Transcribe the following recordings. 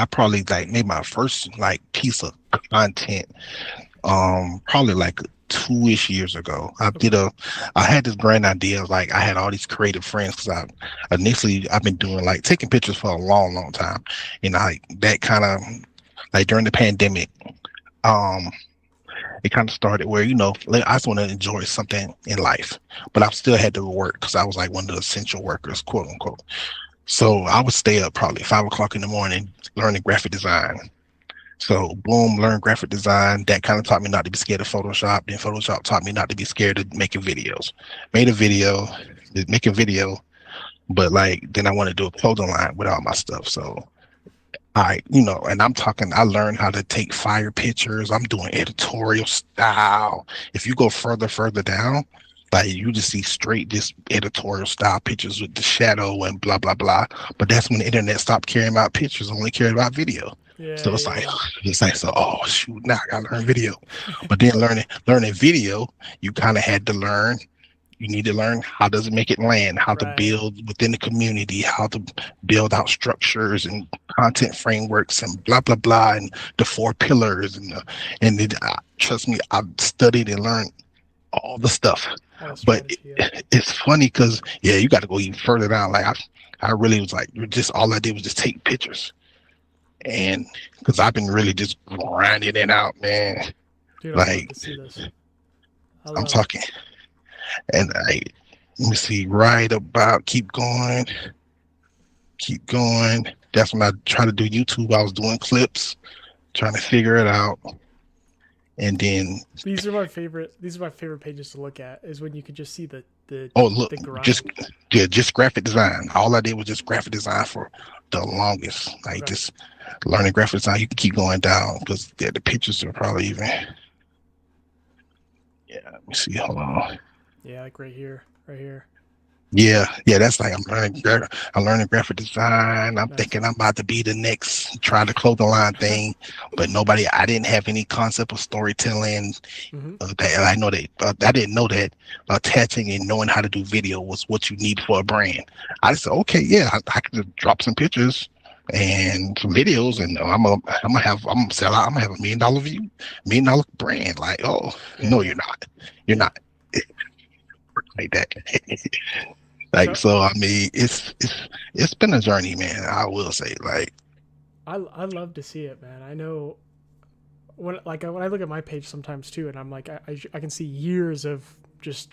I probably like made my first like piece of content probably like 2-ish years ago. Okay. I had this grand idea of like I had all these creative friends because I've been doing like taking pictures for a long time, and I that kind of like during the pandemic, um it kind of started where like, I just want to enjoy something in life, but I still had to work because I was like one of the essential workers, quote unquote. So I would stay up probably 5 o'clock in the morning learning graphic design. So boom, learn graphic design. That kind of taught me not to be scared of Photoshop. Then Photoshop taught me not to be scared of making videos. Made a video, make a video, but like then I want to do a clothing line with all my stuff. So and I'm talking, I learned how to take fire pictures. I'm doing editorial style. If you go further down, like you just see straight just editorial style pictures with the shadow and blah blah blah. But that's when the internet stopped caring about pictures, only cared about video. Yeah, So it's yeah, like yeah. so oh shoot, now I gotta learn video. But then learning video, you kind of had to learn you need to learn how does it make it land, how to Right. build within the community, how to build out structures and content frameworks and blah blah blah, and the four pillars trust me, I've studied and learned all the stuff. All the But strategy. Yeah. it's funny because yeah, you got to go even further down. Like I really was like, just all I did was just take pictures, and because I've been really just grinding it out, man. Dude, I love Like to see this. I I'm love it. talking, and let me see, right about keep going. That's when I try to do YouTube. I was doing clips, trying to figure it out, and then These are my favorite pages to look at. Is when you can just see oh look, the just grind. yeah, just graphic design. All I did was just graphic design for the longest. Like Okay. just learning graphic design. You can keep going down because yeah, the pictures are probably even. Yeah, let me see. Hold on. Yeah, like right here, right here. Yeah, that's like I'm learning graphic design. I'm Nice. thinking I'm about to be the next try the clothing line thing, but nobody. I didn't have any concept of storytelling. Hmm. That I know that I didn't know that attaching and knowing how to do video was what you need for a brand. I just said, okay, yeah, I can just drop some pictures and some videos, and I'm gonna sell out. I'm gonna have $1 million $1 million brand. Like, oh Yeah, no, yeah, you're yeah. not like that. Like So so, I mean, it's been a journey, man. I will say, like I love to see it, man. I know when I look at my page sometimes too, and I'm like I can see years of just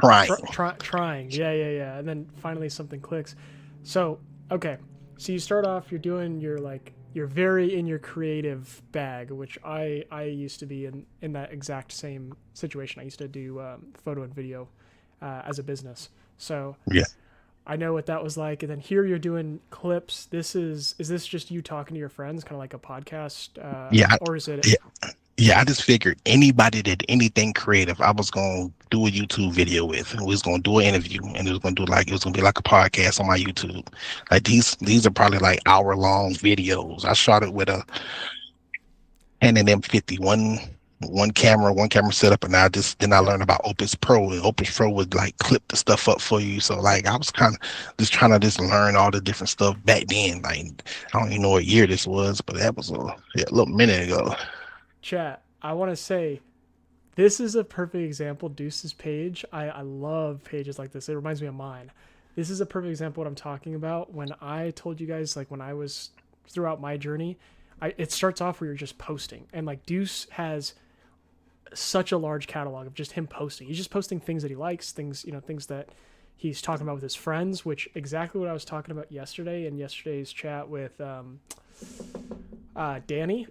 trying. trying. Yeah, yeah, yeah, and then finally something clicks. So okay, so you start off, you're doing your like you're very in your creative bag, which I used to be in that exact same situation. I used to do photo and video as a business. So Yeah, I know what that was like. And then here you're doing clips. Is this just you talking to your friends, kind of like a podcast, yeah, or is it? yeah, yeah. I just figured anybody that did anything creative, I was gonna do a YouTube video with. We was gonna do an interview, and it was gonna be like a podcast on my YouTube. Like these are probably like hour-long videos. I shot it with a Canon M50 one camera setup, and I Yep. learned about Opus Pro, and Opus Pro would like clip the stuff up for you. So like I was kind of just trying to just learn all the different stuff back then. Like I don't even know what year this was, but that was a little minute ago. Chat. I want to say this is a perfect example. Deuce's page. I love pages like this. It reminds me of mine. This is a perfect example of what I'm talking about. When I told you guys, like when I was throughout my journey, it starts off where you're just posting, and like Deuce has such a large catalog of just him posting. He's just posting things that he likes, things that he's talking about with his friends, which exactly what I was talking about yesterday in yesterday's chat with Danny.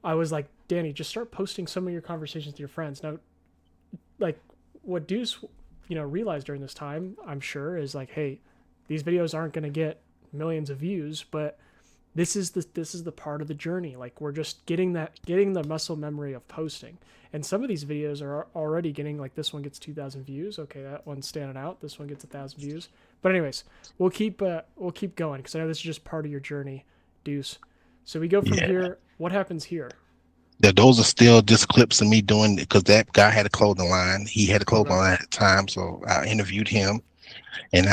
I was like, Danny, just start posting some of your conversations with your friends. Now, like what Deuce, realized during this time, I'm sure, is like, hey, these videos aren't going to get millions of views, but this is the part of the journey. Like we're just getting the muscle memory of posting. And some of these videos are already getting, like, this one gets 2,000 views. Okay, that one's standing out. This one gets 1,000 views. But anyways, we'll keep going because I know this is just part of your journey, Deuce. So we go from Yeah, here. What happens here? those are still just clips of me doing it because that guy had a clothing line. He had a clothing Okay. line at the time, so I interviewed him. And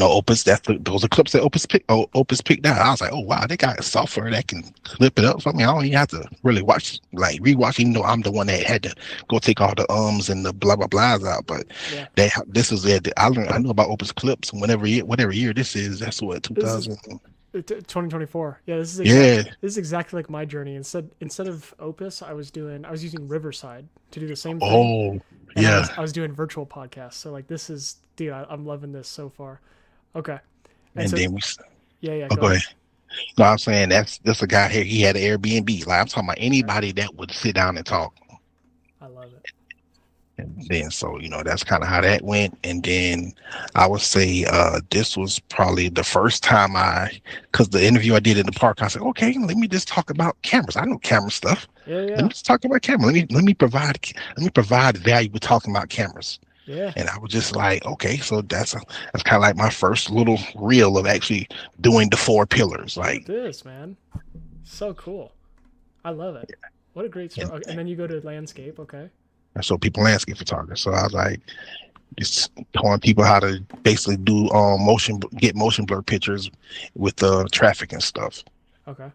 Opus, those are clips that Opus picked out. I was like, oh wow, they got software that can clip it up for me. I don't even have to really rewatch, even though I'm the one that had to go take all the ums and the blah blah blahs out. But Yeah. this is it. I knew about Opus clips, and whatever year this is, that's what This is 2000. 2024. Yeah, Yeah. this is exactly like my journey. Instead of Opus, I was using Riverside to do the same thing, Oh, and yeah. I was doing virtual podcasts. So like this is, dude, I'm loving this so far. Okay, and And so then yeah, oh, go go ahead. ahead. No, I'm saying that's a guy here. He had an Airbnb. Like I'm talking about Okay, anybody that would sit down and talk. I love it. And then so that's kind of how that went. And then I would say this was probably the first time because the interview I did in the park, I said, okay, let me just talk about cameras. I know camera stuff. Yeah, Let me yeah, just talk about camera. Let me provide value with talking about cameras. yeah. And I was just like, okay, so that's kind of like my first little reel of actually doing the four pillars, Look at like. this, man. So cool. I love it. What a great story. And, Okay, and then you go to landscape. Okay. and so people landscape photographers. So I was like, just telling people how to basically do get motion blur pictures with the traffic and stuff. Okay.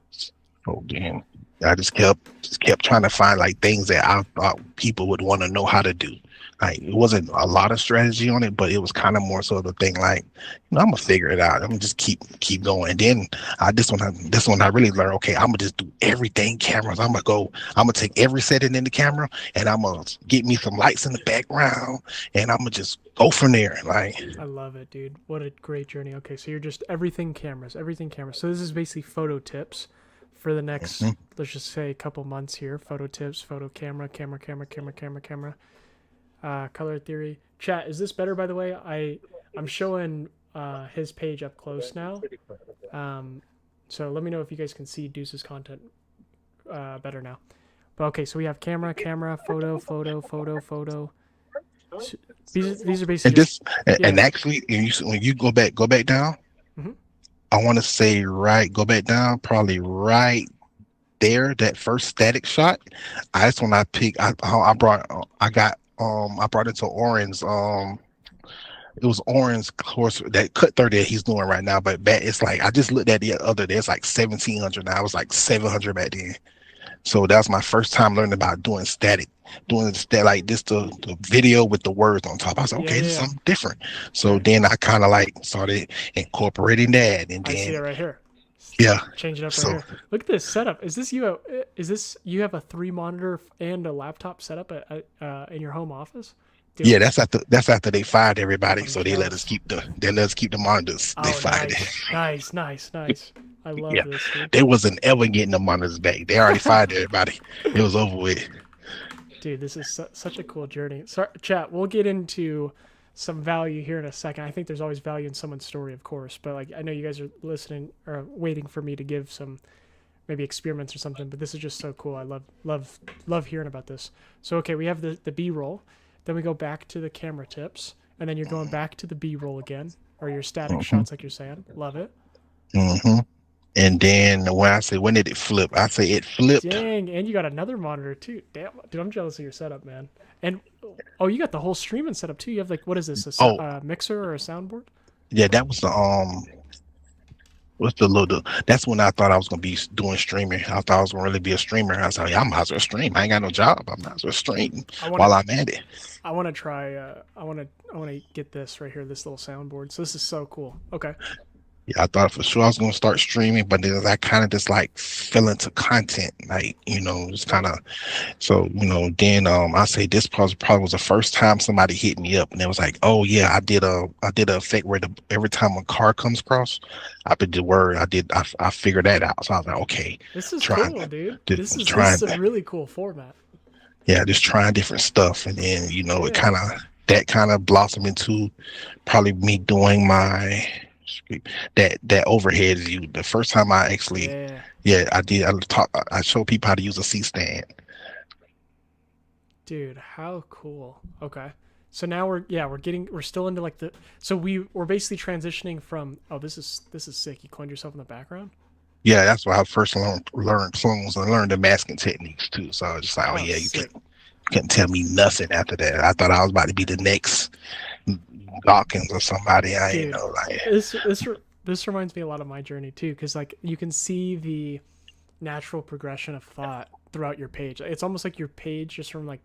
So then I just kept trying to find like things that I thought people would want to know how to do. Like it wasn't a lot of strategy on it, but it was kind of more so the thing like, I'm gonna figure it out. I'm gonna just keep going. And then this one I really learned. Okay, I'm gonna just do everything cameras. I'm gonna take every setting in the camera, and I'm gonna get me some lights in the background, and I'm gonna just go from there. Like, I love it, dude. What a great journey. Okay, so you're just everything cameras, everything cameras. So this is basically photo tips for the next, mhm. let's just say, a couple months here. Photo tips, photo camera. Color theory. Chat, is this better? By the way, I'm showing his page up close now. So let me know if you guys can see Deuce's content better now. But okay, so we have camera, photo. So these are basically And just this yeah. and actually, when you go back down, Hmm. I want to say go back down, probably right there, that first static shot. That's when I picked. I brought it to Oren's. It was Oren's course that cut 30 that he's doing right now. But back, it's like I just looked at the other day. It's like 1,700 now. It was like 700 back then. So that was my first time learning about doing like this the video with the words on top. I was like, Yeah, okay, yeah, this is yeah. something different. So Okay. then I kind of like started incorporating that, and I see it then right here. yeah. Change it up right So here. Look at this setup. Is this you have a 3 monitor and a laptop setup in your home office? yeah, Dude, that's after they fired everybody. I'm So jealous. they let us keep the monitors. They Oh, fired it. nice. I love Yeah, this, dude. they wasn't ever getting the monitors back. They already fired everybody. It was over with. Dude, this is such a cool journey. So, chat, we'll get into some value here in a second. I think there's always value in someone's story, of course, but like I know you guys are listening or waiting for me to give some maybe experiments or something, but this is just so cool. I love hearing about this. So, okay, we have the B-roll, then we go back to the camera tips, and then you're going back to the B-roll again, or your static Hmm. shots like you're saying. Love it. Hmm. And then when I say when did it flip, I say it flipped. Dang, and you got another monitor too. Damn, dude, I'm jealous of your setup, man. And oh, you got the whole streaming setup too. You have like what is this? Oh, A mixer or a soundboard? yeah, that was the what's the little? That's when I thought I was gonna be doing streaming. I thought I was gonna really be a streamer. I was like, yeah, I might as well stream. I ain't got no job. I might as well stream I want to while I'm at it. I want to try. I want to get this right here. This little soundboard. So this is so cool. Okay. Yeah, I thought for sure I was gonna start streaming, but then I kind of just like fell into content, like just Yep. kind of. So then I say this probably was the first time somebody hit me up, and it was like, oh yeah, I did a effect where every time a car comes across, I put the word I figured that out. So I was like, okay, This is trying cool, dude. This trying is a really cool format. yeah, just trying different stuff, and then it Yeah. kind of blossomed into probably me doing my that overhead view. The first time I actually, Yeah. yeah, I did. I showed people how to use a C stand. Dude, how cool. Okay. So now we're still into like so we're basically transitioning from this is sick. You cloned yourself in the background? Yeah, that's why I first learned clones and learned the masking techniques too. So I was just like, oh Oh, yeah, sick. couldn't tell me nothing after that. I thought I was about to be the next Dawkins or somebody. I you Dude, know like this reminds me a lot of my journey too, because like you can see the natural progression of thought throughout your page. It's almost like your page, just from like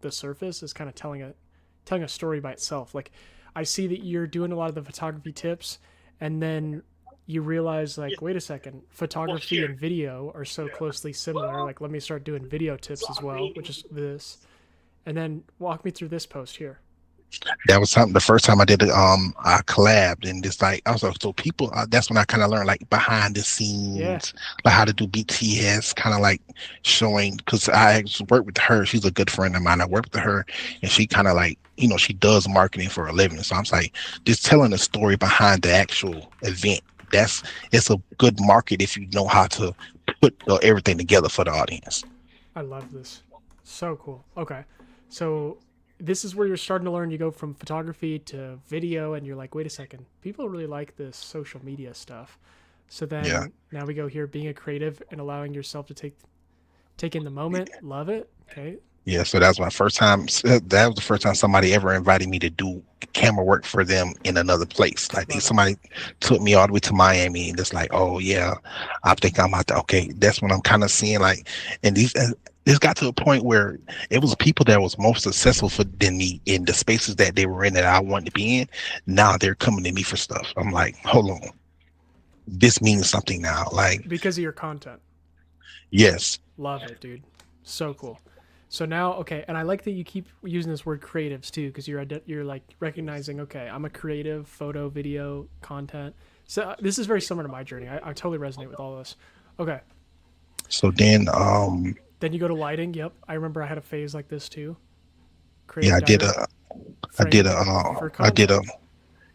the surface, is kind of telling a story by itself. Like I see that you're doing a lot of the photography tips, and then you realize like, wait a second, photography and video are so closely similar. Like let me start doing video tips as well, which is this. And then walk me through this post here. that was something the first time I did it. I collabed and just like also so people. That's when I kind of learned like behind the Yeah, scenes, like how to do BTS, kind of like showing because I worked with her. She's a good friend of mine. I worked with her, and she kind of like she does marketing for a living. So I'm like just telling the story behind the actual event. It's a good market if you know how to put everything together for the audience. I love this. So cool. Okay. So this is where you're starting to learn. You go from photography to video, and you're like, wait a second, people really like this social media stuff. So Yeah. then now we go here, being a creative and allowing yourself to take in the moment. Love it. Okay. Yeah, so that was my first time. That was the first time somebody ever invited me to do camera work for them in another place. Like Love it. somebody took me all the way to Miami, and it's like, oh yeah, I think I'm out there. Okay, that's when I'm kind of seeing like, and this got to a point where it was people that was more successful than me in the spaces that they were in that I wanted to be in. Now they're coming to me for stuff. I'm like, hold on, this means something now. Like, Because of your content. yes, Love it, dude. So cool. So now, okay, and I like that you keep using this word creatives too, because you're like recognizing, okay, I'm a creative, photo, video, content. So this is very similar to my journey. I totally resonate with all this. Okay, so then then you go to lighting. Yep, I remember I had a phase like this too. yeah, Creative diary, I did frame for I did content.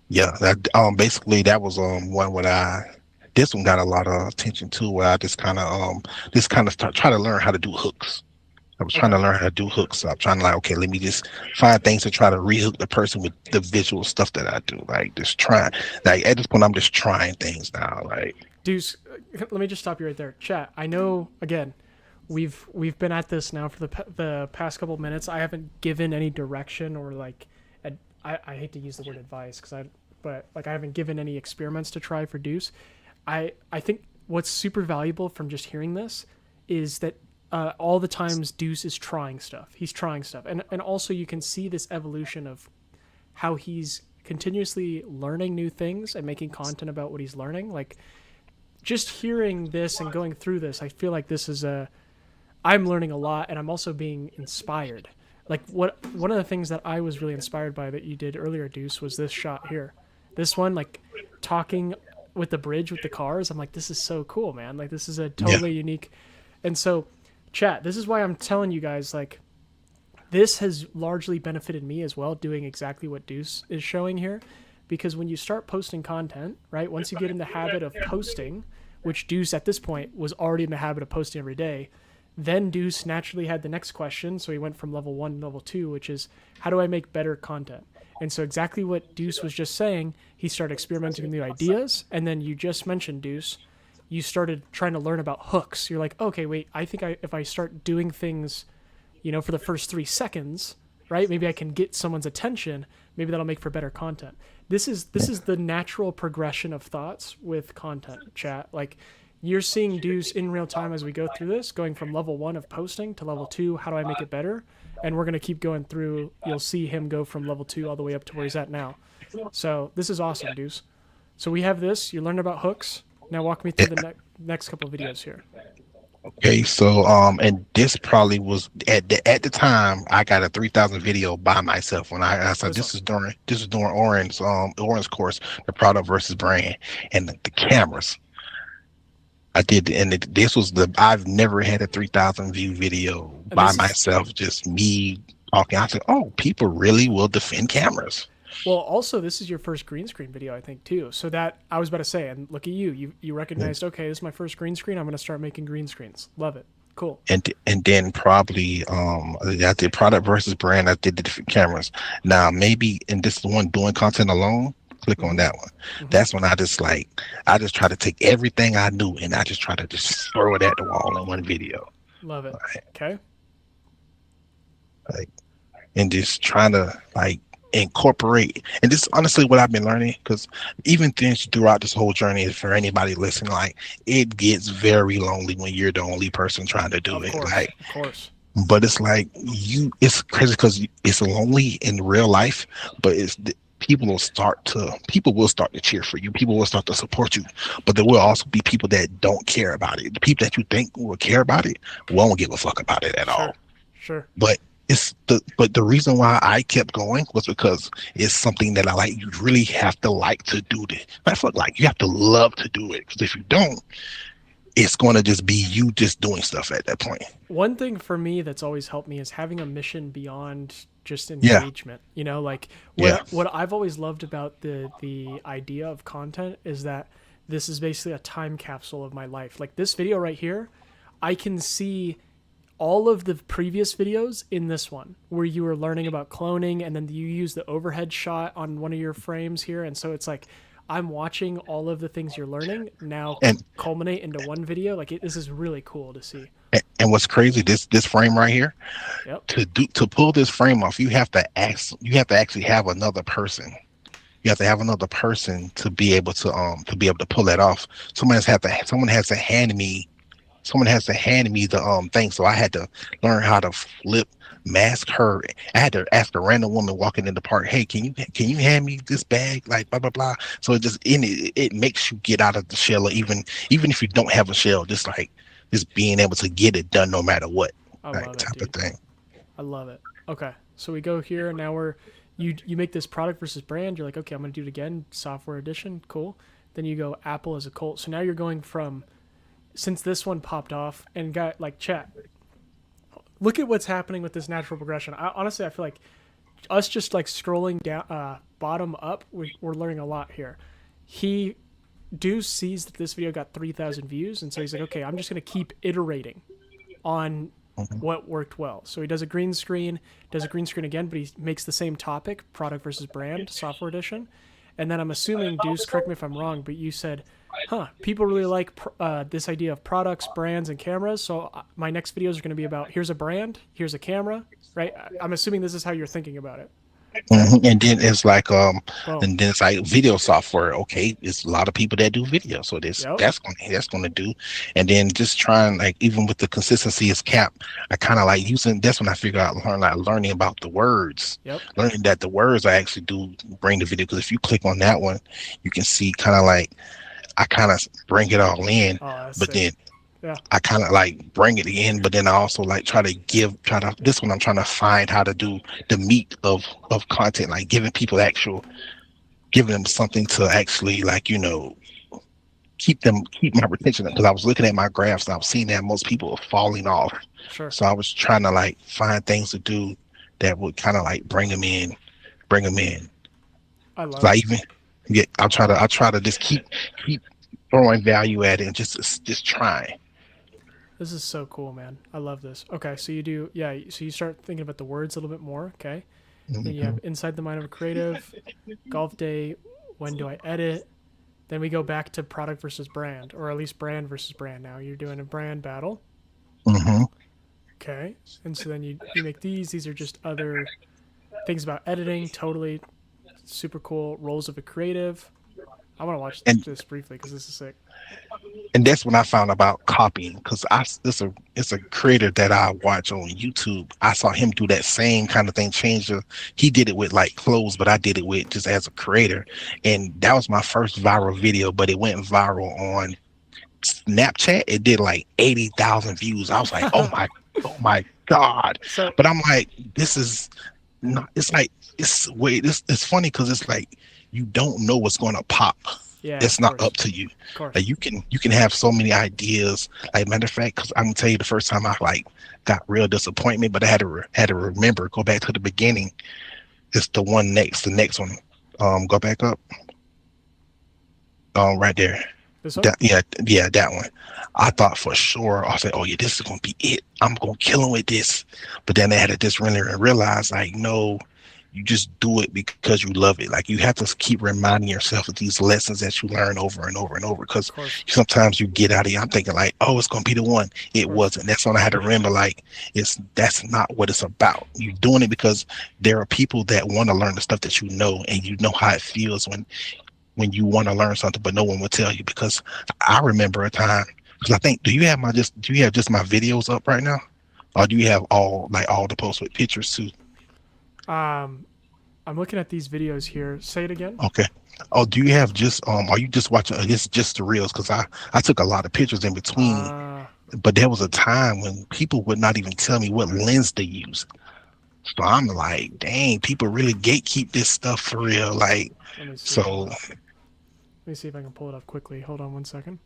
yeah, that basically that was one where I this one got a lot of attention too, where I just kind of start try to learn how to do hooks. I was trying Okay, to learn how to do hooks. So I'm trying to like, okay, let me just find things to try to rehook the person with the visual stuff that I do. Like just trying, like at this point, I'm just trying things now. Like Deuce, let me just stop you right there. Chat. I know again, we've been at this now for the past couple of minutes. I haven't given any direction or like, I hate to use the word advice but like I haven't given any experiments to try for Deuce. I think what's super valuable from just hearing this is that all the times Deuce is trying stuff. He's trying stuff, and also you can see this evolution of how he's continuously learning new things and making content about what he's learning. Like just hearing this and going through this, I feel like this is I'm learning a lot, and I'm also being inspired. Like one of the things that I was really inspired by that you did earlier, Deuce, was this shot here. This one, like talking with the bridge with the cars. I'm like, this is so cool, man. Like this is a yeah, totally unique. And so, chat. This is why I'm telling you guys, like, this has largely benefited me as well, doing exactly what Deuce is showing here, because when you start posting content, right? Once you get in the habit of posting, which Deuce at this point was already in the habit of posting every day, then Deuce naturally had the next question. So he went from level 1 to level 2, which is how do I make better content? And so exactly what Deuce was just saying, he started experimenting with new ideas. And then you just mentioned, Deuce, you started trying to learn about hooks. You're like, okay, wait, I think if I start doing things, for the first 3 seconds, right? Maybe I can get someone's attention. Maybe that'll make for better content. This is the natural progression of thoughts with content, chat. Like you're seeing Deuce in real time as we go through this, going from level 1 of posting to level 2. How do I make it better? And we're gonna keep going through. You'll see him go from level 2 all the way up to where he's at now. So this is awesome, Deuce. So we have this. You learned about hooks. Now walk me through the next couple of videos here. okay. So and this probably was at the time I got a 3,000 video by myself when I said This one. this is during Oren's course, the product versus brand, and the cameras. I did, and this was I've never had a 3,000 view video And by this is myself, just me talking. I said, "Oh, people really will defend cameras." Well, also this is your first green screen video, I think, too. So that I was about to say, and look at you. You recognized, okay, this is my first green screen. I'm going to start making green screens. Love it. Cool. And then probably I did product versus brand. I did the different cameras. Now maybe in this one doing content alone. Click on Mm-hmm. that one. Mm-hmm. That's when I just try to take everything I knew and I just try to just throw it at the wall in one video. Love it. Like, Okay. like and just trying to like incorporate, and this is honestly what I've been learning, because even things throughout this whole journey, for anybody listening, like it gets very lonely when you're the only person trying to do Of it. course, Like, of course. but it's like it's crazy because it's lonely in real life, but people will start to cheer for you. People will start to support you, but there will also be people that don't care about it. The people that you think will care about it won't give a fuck about it at Sure, all. sure. But the reason why I kept going was because it's something that I like. You really have to like to do this. I feel like you have to love to do it, because if you don't, it's going to just be you just doing stuff at that point. One thing for me that's always helped me is having a mission beyond just Yeah, engagement. You know, like yeah. what I've always loved about the idea of content is that this is basically a time capsule of my life. Like this video right here, I can see all of the previous videos in this one where you were learning about cloning, and then you use the overhead shot on one of your frames here, and so it's like I'm watching all of the things you're learning now And culminate into one video. Like this is really cool to see. and what's crazy, this frame right here, Yep. to pull this frame off, you have to actually have another person. You have to have another person to be able to pull that off. Someone has to hand me the thing. So I had to learn how to flip mask her. I had to ask a random woman walking in the park, hey, can you hand me this bag? Like blah blah blah. So it makes you get out of the shell, or even if you don't have a shell, just like just being able to get it done no matter what, I like love it, type of dude. thing. I love it. Okay, so we go here. Now you make this product versus brand. You're like, okay, I'm gonna do it again. Software edition, cool. Then you go Apple as a cult. So now you're going from, since this one popped off and got like chat. Look at what's happening with this natural progression. Honestly, I feel like us just like scrolling down, bottom up, we're learning a lot here. He Deuce sees that this video got 3,000 views, and so he's like, okay, I'm just gonna keep iterating on Mhm. what worked well. So he does a green screen again, but he makes the same topic, product versus brand, software edition. And then I'm assuming, Deuce, correct me if I'm wrong, but you said, people really like this idea of products, brands, and cameras. So my next videos are going to be about here's a brand, here's a camera, right? I'm assuming this is how you're thinking about it. And then it's like Boom. and then it's like video software. Okay, it's a lot of people that do video, so this Yep. that's gonna do. And then just trying, like, even with the consistency is cap, I kind of like using, that's when I figure out learning about the words, Yep. learning that the words I actually do bring the video, because if you click on that one, you can see kind of like I kind of bring it all in, Oh, that's but sick. then Yeah. I kind of like bring it in, but then I also like try to this one I'm trying to find how to do the meat of content, like giving them something to actually, like, keep my retention, because I was looking at my graphs and I was seeing that most people are falling off. Sure. So I was trying to like find things to do that would kind of like bring them in. I love So I it. even I try to just keep throwing value at it, and just trying. This is so cool, man. I love this. Okay, so you do, yeah. So you start thinking about the words a little bit more. Okay. Then you have Mhm. inside the mind of a creative, golf day. When do I edit? Then we go back to product versus brand, or at least brand versus brand. Now you're doing a brand battle. Mhm. Okay. And so then you make these. These are just other things about editing. Totally super cool. Roles of a creative. I want to watch And this briefly because this is sick. that's when I found about copying, because it's a creator that I watch on YouTube. I saw him do that same kind of thing. He did it with like clothes, but I did it with just as a creator, and that was my first viral video. But it went viral on Snapchat. It did like 80,000 views. I was like, oh my god! So But I'm like, this is not. It's like it's funny because it's like you don't know what's going to pop. yeah, It's of not up course, to you. of course. Like you can have so many ideas. Like, matter of fact, because I'm gonna tell you the first time I like got real disappointment, but I had to remember, go back to the beginning. It's the next one. Go back up. Right there. This one. Yeah, that one. I thought for sure, I said, oh yeah, this is gonna be it. I'm gonna kill him with this. But then I had to just really realize, like, no, you just do it because you love it. Like you have to keep reminding yourself of these lessons that you learn over and over and over. Of Because course, sometimes you get out of here, I'm thinking like, oh, it's gonna be the one. of It course. wasn't. That's when I had to remember like that's not what it's about. You're doing it because there are people that want to learn the stuff that you know, and you know how it feels when you want to learn something, but no one will tell you. Because I remember a time. Because I think, do you have just my videos up right now, or do you have all the posts with pictures too? Um, I'm looking at these videos here. Say it again. Okay. Oh, do you have just are you just watching this just the reels? Because I took a lot of pictures in between, Uh, but there was a time when people would not even tell me what lens they use. So I'm like, dang, people really gatekeep this stuff for real. Like, let me see. so Let me see if I can pull it up quickly. Hold on 1 second.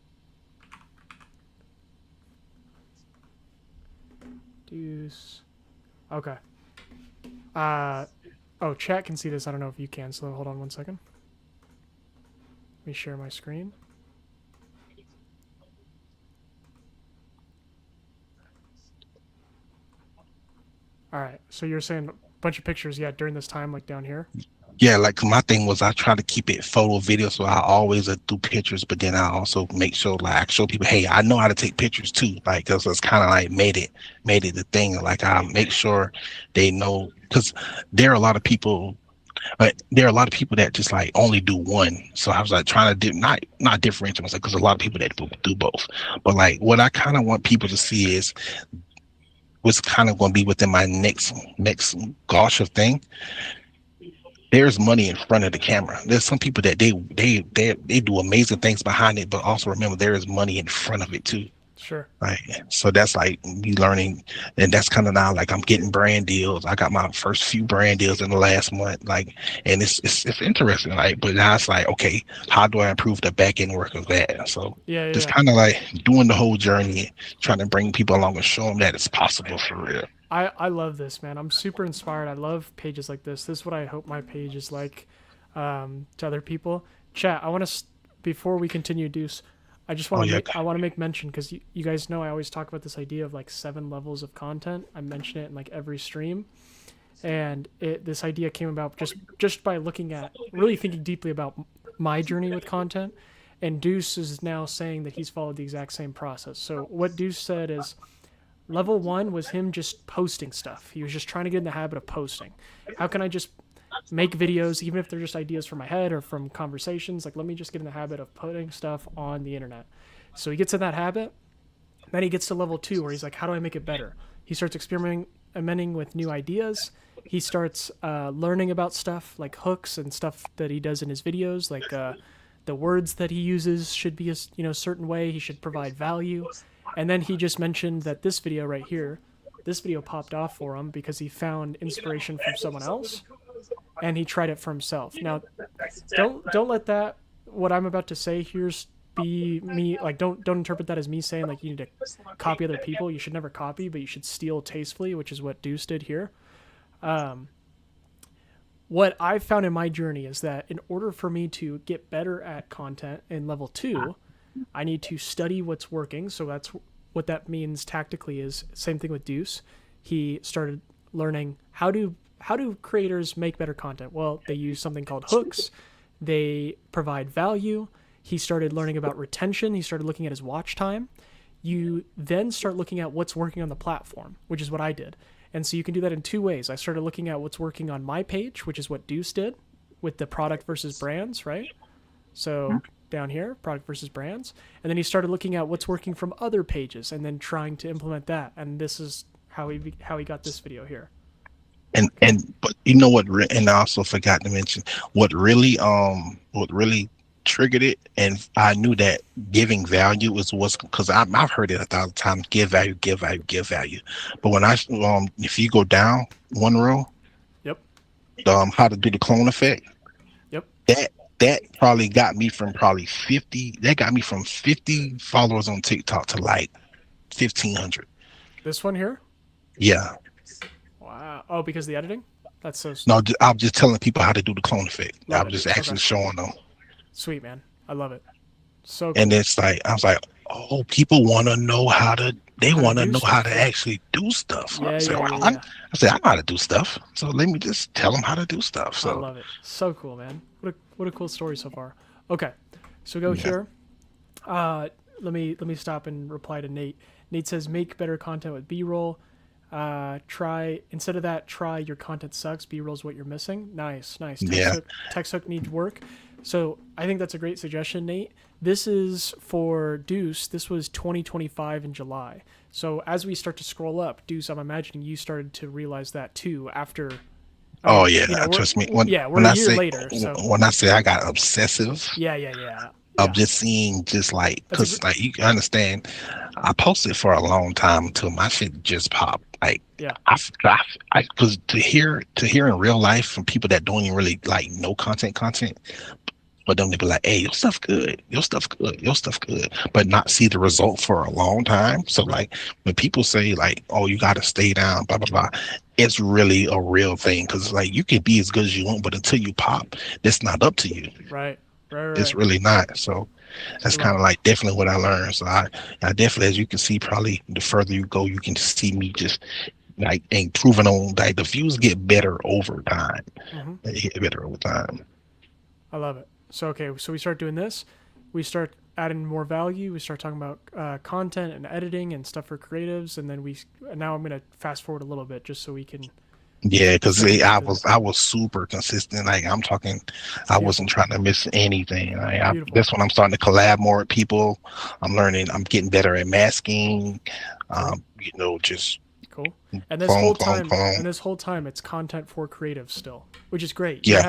Deuce. Okay. Uh, oh, chat can see this. I don't know if you can. So hold on 1 second. Let me share my screen. All right. So you're saying a bunch of pictures, yeah, during this time, like down here. yeah, like my thing was I try to keep it photo video, so I always do pictures, but then I also make sure like I show people, hey, I know how to take pictures too, like because it's kind of like made it the thing. Like I make sure they know because there are a lot of people. But there are a lot of people that just like only do one. So I was like trying to not differentiate myself because a lot of people that do both. But like what I kind of want people to see is what's kind of going to be within my next gosh of thing. There's money in front of the camera. There's some people that they do amazing things behind it, but also remember there is money in front of it too. Sure. Right. So that's like me learning, and that's kind of now like I'm getting brand deals. I got my first few brand deals in the last month, like, and it's interesting. Like, but now it's like, okay, how do I improve the back end work of that? So Yeah, yeah, just yeah. kind of like doing the whole journey, trying to bring people along and show them that it's possible for real. I love this, man. I'm super inspired. I love pages like this. This is what I hope my page is like to other people. Chat, I want to, before we continue, Deuce, I just Oh want to yeah, make mention because you guys know I always talk about this idea of like 7 levels of content. I mention it in like every stream, and this idea came about just by looking at really thinking deeply about my journey with content. And Deuce is now saying that he's followed the exact same process. So what Deuce said is level 1 was him just posting stuff. He was just trying to get in the habit of posting. How can I just make videos, even if they're just ideas from my head or from conversations? Like, let me just get in the habit of putting stuff on the internet. So he gets in that habit. Then he gets to level 2 where he's like, how do I make it better? He starts experimenting with new ideas. He starts learning about stuff like hooks and stuff that he does in his videos, like the words that he uses should be a certain way. He should provide value. And then he just mentioned that this video right here, this video popped off for him because he found inspiration from someone else and he tried it for himself. Now, don't let that what I'm about to say here's be me like don't interpret that as me saying like you need to copy other people. You should never copy, but you should steal tastefully, which is what Deuce did here. Um, what I've found in my journey is that in order for me to get better at content in level 2, I need to study what's working. So that's what that means tactically is same thing with Deuce. He started learning how do creators make better content? Well, they use something called hooks. They provide value. He started learning about retention. He started looking at his watch time. You then start looking at what's working on the platform, which is what I did. And so you can do that in 2 ways. I started looking at what's working on my page, which is what Deuce did with the product versus brands, right? So down here, product versus brands. And then he started looking at what's working from other pages and then trying to implement that. And this is how he got this video here. and but you know what? And I also forgot to mention what really triggered it, and I knew that giving value was because I've heard it 1,000 times. Give value, give value, give value. But when I if you go down one row, Yep. how to do the clone effect, Yep. that probably got me from probably 50. That got me from 50 followers on TikTok to like 1,500. This one here? Yeah. Wow. Oh, because of the editing? That's so No, I'm just telling people how to do the clone effect. love I'm it. just Okay. actually showing them. Sweet, man. I love it. So And cool. it's like I was like, oh, people want to know how to. They how to want to do know how stuff. to Yeah. actually do stuff. So I Yeah, said, yeah, well, yeah, I yeah. said, I know how to do stuff. So let me just tell them how to do stuff. I So love it. So cool, man. What a cool story so far. Okay, so go yeah, here. Uh, let me stop and reply to Nate. Nate says make better content with B-roll. Try instead of that. Try your content sucks. B-roll is what you're missing. Nice, nice. yeah. Text hook needs work. So I think that's a great suggestion, Nate. This is for Deuce. This was 2025 in July. So as we start to scroll up, Deuce, I'm imagining you started to realize that too after. I Oh mean, yeah, you know, trust me. we're When a I year say later, so when I say I got obsessive yeah, yeah, yeah, of yeah. just seeing just like That's a because like you can understand, I posted for a long time until my shit just popped. Like yeah, I because to hear in real life from people that don't even really like know content, for them to be like, hey, your stuff good, your stuff good, your stuff good, but not see the result for a long time. So right, like when people say like, oh, you got to stay down, blah blah blah, it's really a real thing because like you can be as good as you want, but until you pop, that's not up to you. right, right, It's right. really not. So I that's love kind of it. like definitely what I learned. So I definitely, as you can see, probably the further you go, you can see me just like improving on like the views get better over time. Hmm. They get better over time. I love it. So okay, so we start doing this. We start adding more value. We start talking about content and editing and stuff for creatives, and then we. Now I'm gonna fast forward a little bit just so we can Yeah, because start to get I into the was I was super consistent. Like I'm talking, I wasn't beautiful, trying to miss anything. beautiful, That's when I'm starting to collab more with people. I'm learning. I'm getting better at masking. cool, Just cool. clone. And this whole time, it's content for creatives still, which is great. Yeah,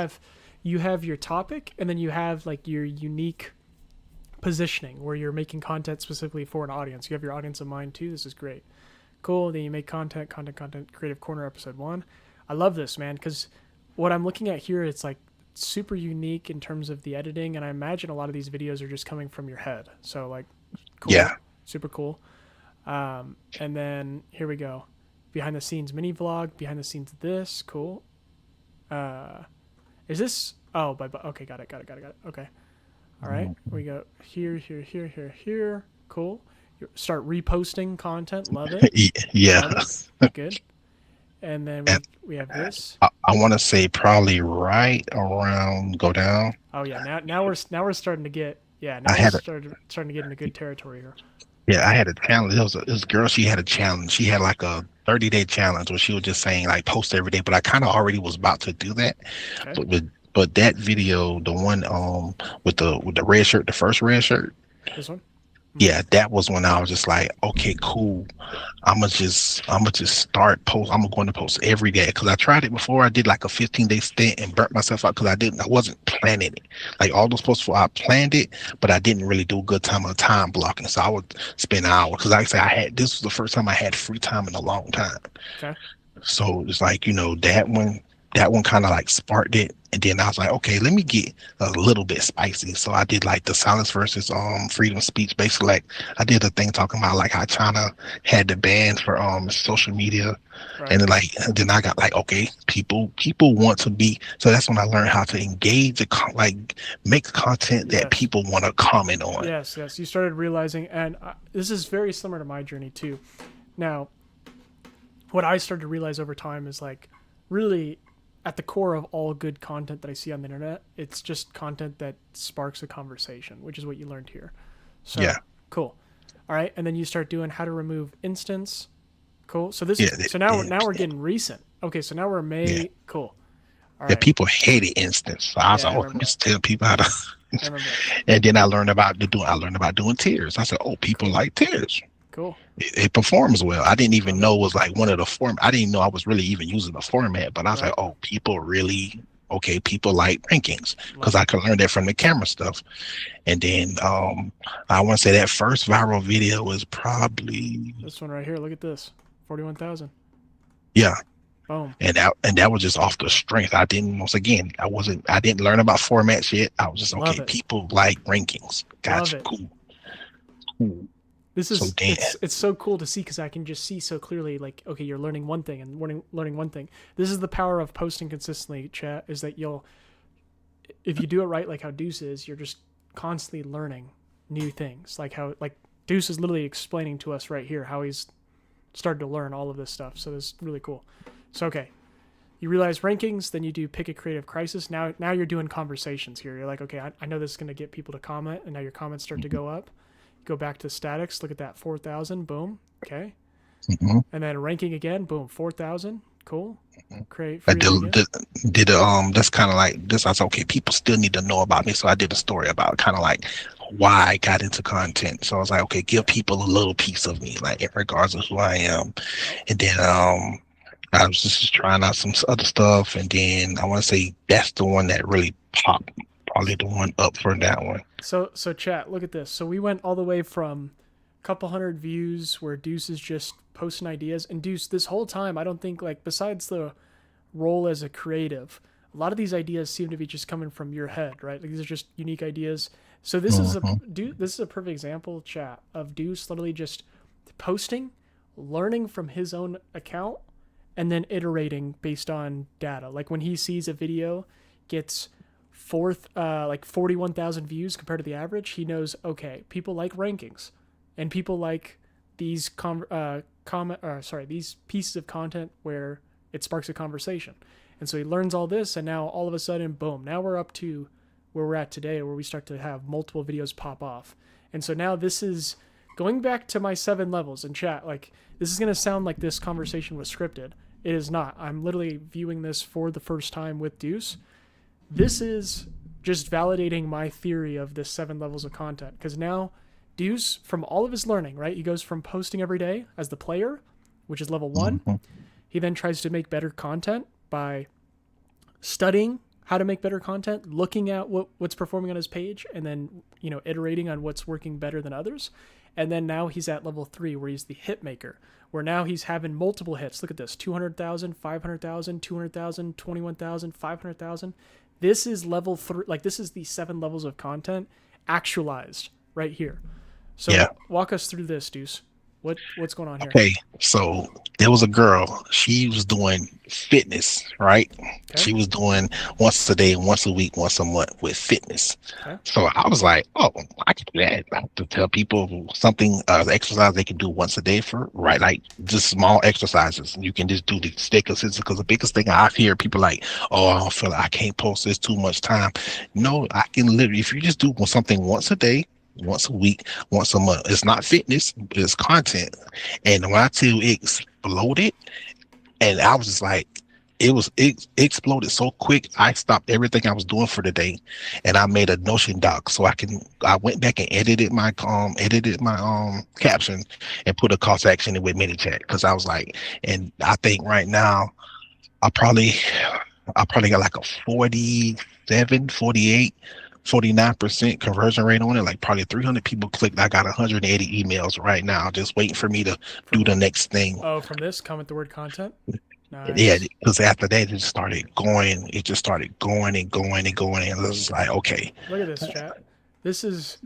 You have your topic, and then you have like your unique positioning where you're making content specifically for an audience. You have your audience in mind too. This is great. Cool. Then you make content, creative corner episode 1. I love this, man, because what I'm looking at here, it's like super unique in terms of the editing, and I imagine a lot of these videos are just coming from your head. So like, cool, yeah, super cool. And then here we go, behind the scenes mini vlog, behind the scenes this, cool. Uh, is this? Oh, okay, got it. Okay, all right. We go here. Cool. You start reposting content. Love it. yeah. Love it. Good. And then And we have this. I want to say probably right around go down. Oh yeah. Now we're starting to get I had a starting to get into good territory here. I had a challenge. This girl. She had a challenge. She had like a 30-day challenge where she was just saying like post every day. But I kind of already was about to do that. Okay. But that video, the one with the red shirt, the first red shirt, This one. Mm-hmm. yeah, that was when I was just like, okay, cool. I'm gonna just start post. I'm going to post every day because I tried it before. I did like a 15-day stint and burnt myself out because I wasn't planning it. Like all those posts, I planned it, but I didn't really do a good time blocking. So I would spend hours because like I say, this was the first time I had free time in a long time. Okay. So it's like, that one kind of like sparked it. And then I was like, okay, let me get a little bit spicy. So I did like the silence versus freedom of speech. Basically, like I did a thing talking about like how China had the ban for social media. Right. And then I got like, okay, people want to be, so that's when I learned how to engage like make content that Yes. people want to comment on. Yes. Yes. You started realizing, and this is very similar to my journey too. Now, what I started to realize over time is like, really, at the core of all good content that I see on the internet, it's just content that sparks a conversation, which is what you learned here. So Yeah. cool. All right, and then you start doing how to remove instance. Cool. So Yeah. now we're getting recent. Okay, so now we're Yeah. May. Cool. All Yeah, right. people hated instance. So I was Yeah, like, I oh, let remember me that. just tell people how to. I remember that. And then I learned about doing tears. I said, oh, people Cool. like tears. Cool. It performs well. I didn't even Love it. know it was like one of the form. I didn't know I was really even using the format, but I was like, Right. oh, people like rankings because Love I it. could learn that from the camera stuff. And then I want to say that first viral video was probably This one right here. Look at this. 41,000. yeah. Boom. And that was just off the strength. I didn't once again I didn't learn about formats yet. I was just Love okay, it. people like rankings. Love Gotcha. it. Cool. This So is Dan, it's so cool to see because I can just see so clearly like, okay, you're learning one thing and learning one thing. This is the power of posting consistently, chat, is that you'll, if you do it right, like how Deuce is, you're just constantly learning new things, like how, like Deuce is literally explaining to us right here how he's started to learn all of this stuff. So this is really cool. So okay, you realize rankings, then you do pick a creative crisis. Now you're doing conversations here. You're like, okay, I know this is going to get people to comment, and now your comments start to go up. Go back to statics, look at that 4,000, boom, okay. Mm-hmm. And then ranking again, boom, 4,000, cool. Create I freely again. did that's kind of like this. I was okay. People still need to know about me, so I did a story about kind of like why I got into content. So I was like, okay, give people a little piece of me, like in regards of who I am. And then I was just trying out some other stuff, and then I want to say that's the one that really popped. Probably the one up for that one. So chat, look at this. So we went all the way from a couple hundred views where Deuce is just posting ideas, and Deuce, this whole time, I don't think, like, besides the role as a creative, a lot of these ideas seem to be just coming from your head, right? Like, these are just unique ideas. So this is a perfect example, chat, of Deuce literally just posting, learning from his own account, and then iterating based on data. Like when he sees a video gets like 41,000 views compared to the average, he knows, okay, people like rankings, and people like these these pieces of content where it sparks a conversation. And so he learns all this, and now all of a sudden, boom, now we're up to where we're at today, where we start to have multiple videos pop off. And so now this is going back to my 7 levels in chat. Like, this is going to sound like this conversation was scripted. It is not. I'm literally viewing this for the first time with Deuce. This is just validating my theory of this 7 levels of content, because now Deuce, from all of his learning, right, he goes from posting every day as the player, which is level 1. He then tries to make better content by studying how to make better content, looking at what's performing on his page, and then, you know, iterating on what's working better than others. And then now he's at level 3, where he's the hit maker, where now he's having multiple hits. Look at this: 200,000, 500,000, 200,000, 21,000, 500,000. This is level 3. Like, this is the 7 levels of content actualized right here. So yeah, walk us through this, Deuce. What's going on here? Okay, so there was a girl. She was doing fitness, right? Okay. She was doing once a day, once a week, once a month with fitness. Okay. So I was like, oh, I can do that. I have to tell people something, exercise they can do once a day for, right? Like just small exercises. You can just do the stickers, because the biggest thing I hear people like, oh, I don't feel like I can't post this too much time. No, I can literally, if you just do something once a day, once a week, once a month. It's not fitness, it's content. And when I tell you it exploded, and I was just like, it exploded so quick, I stopped everything I was doing for the day, and I made a Notion doc so I went back and edited my caption and put a call to action in with ManyChat, because I was like, and I think right now I probably got like a 47, 48 49% conversion rate on it. Like probably 300 people clicked. I got 180 emails right now just waiting for me to do the next thing. Oh, from this, comment the word content? Nice. Yeah, because after that it just started going. It just started going and going and going, and it was like, okay. Look at this, chat. This is,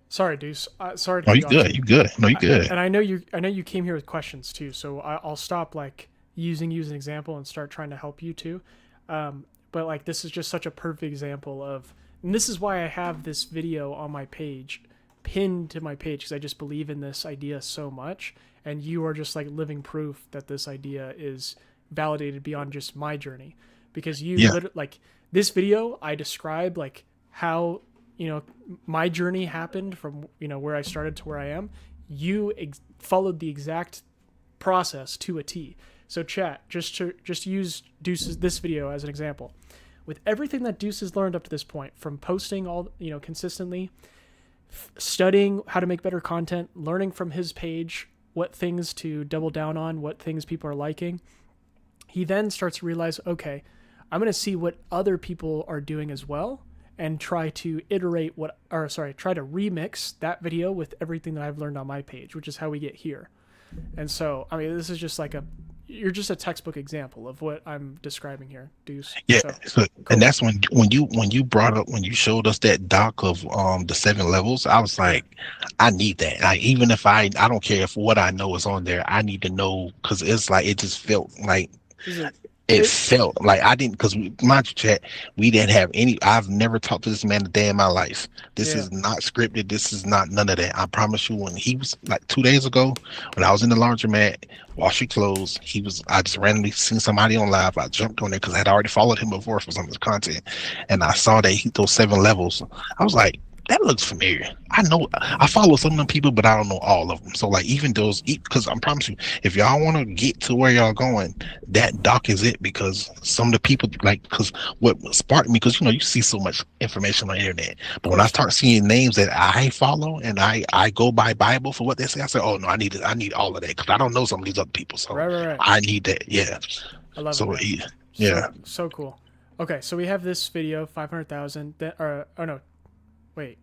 sorry, Deuce. Sorry to you good. You good. No, you good. And I know you came here with questions too, so I'll stop like using you as an example and start trying to help you too. But like, this is just such a perfect example of, and this is why I have this video on my page, pinned to my page, because I just believe in this idea so much. And you are just like living proof that this idea is validated beyond just my journey. Because you like this video, I describe like how, you know, my journey happened from, you know, where I started to where I am. You followed the exact process to a T. So chat, just use Deuce's this video as an example. With everything that Deuce has learned up to this point, from posting all, you know, consistently, studying how to make better content, learning from his page what things to double down on, what things people are liking, he then starts to realize, okay, I'm going to see what other people are doing as well, and try to try to remix that video with everything that I've learned on my page, which is how we get here. And so, I mean, this is just like you're just a textbook example of what I'm describing here, Deuce. Yeah, so cool. And that's when you showed us that doc of the 7 levels, I was like, I need that. Like, even if I don't care if what I know is on there, I need to know, because it's like, it just felt like It felt like I didn't, because my chat, we didn't have any. I've never talked to this man a day in my life. This Yeah. is not scripted. This is not none of that. I promise you. When he was like 2 days ago, when I was in the laundromat washing clothes, he was. I just randomly seen somebody on live. I jumped on there because I had already followed him before for some of his content, and I saw that he those 7 levels. I was like, that looks familiar. I know I follow some of them people, but I don't know all of them. So like even those, because I promise you, if y'all want to get to where y'all going, that doc is it. Because some of the people like, because what sparked me, because you see so much information on the internet, Of but when I course. start seeing names that I follow and I go by Bible for what they say, I say, oh no, I need all of that because I don't know some of these other people, so Right, right, right. I need that. Yeah. I love it, So man. yeah. So cool. Okay, so we have this video, 500,000. Or oh no, wait.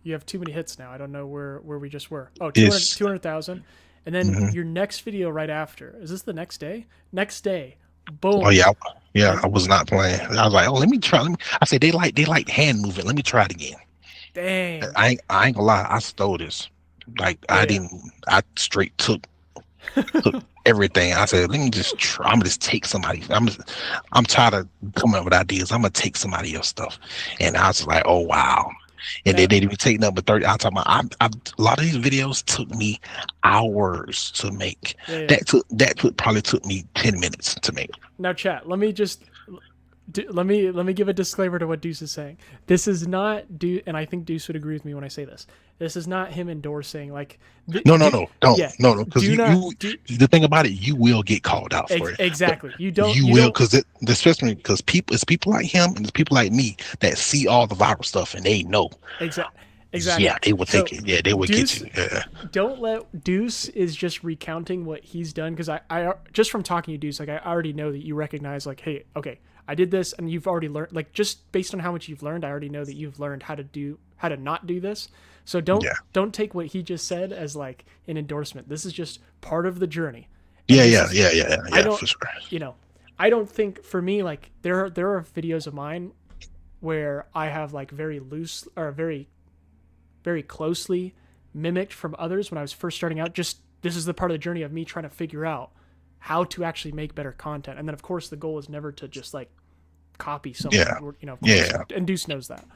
You have too many hits now. I don't know where we just were. Oh, It's 200,000. And then mhm. your next video right after. Is this the next day? Next day. Oh Boom. yeah, yeah. And I was not playing. I was like, oh, let me try. I said they like hand moving. Let me try it again. dang. I ain't gonna lie. I stole this. Like I Yeah, didn't. I straight took yeah. everything. I said, let me just try. I'm gonna just take somebody. I'm tired of coming up with ideas. I'm gonna take somebody else stuff. And I was like, oh wow. And they Now, didn't even take number 30. I'm talking about a lot of these videos took me hours to make. yeah, yeah. Probably took me 10 minutes to make. Now, chat. Let me just let me give a disclaimer to what Deuce is saying. This is not Deuce, and I think Deuce would agree with me when I say this. This is not him endorsing like, No, no, do, no, don't, yeah, no, no, because do not do the thing about it, you will get called out for it. But exactly. you You will, don't because especially because it's people like him and it's people like me that see all the viral stuff and they know. exactly. Yeah, they will take So it. Yeah, they will get Deuce, you. Yeah, don't let Deuce is just recounting what he's done because I just from talking to Deuce, like I already know that you recognize like, hey, okay, I did this and you've already learned, like just based on how much you've learned, I already know that you've learned how to not do this. So yeah, don't take what he just said as like an endorsement. This is just part of the journey. And yeah, this yeah, is yeah, yeah, I yeah, don't for sure. you know, I don't think for me like there are videos of mine where I have like very loose or very closely mimicked from others when I was first starting out. Just this is the part of the journey of me trying to figure out how to actually make better content. And then of course the goal is never to just like copy someone, Yeah, of course. yeah. And Deuce knows that.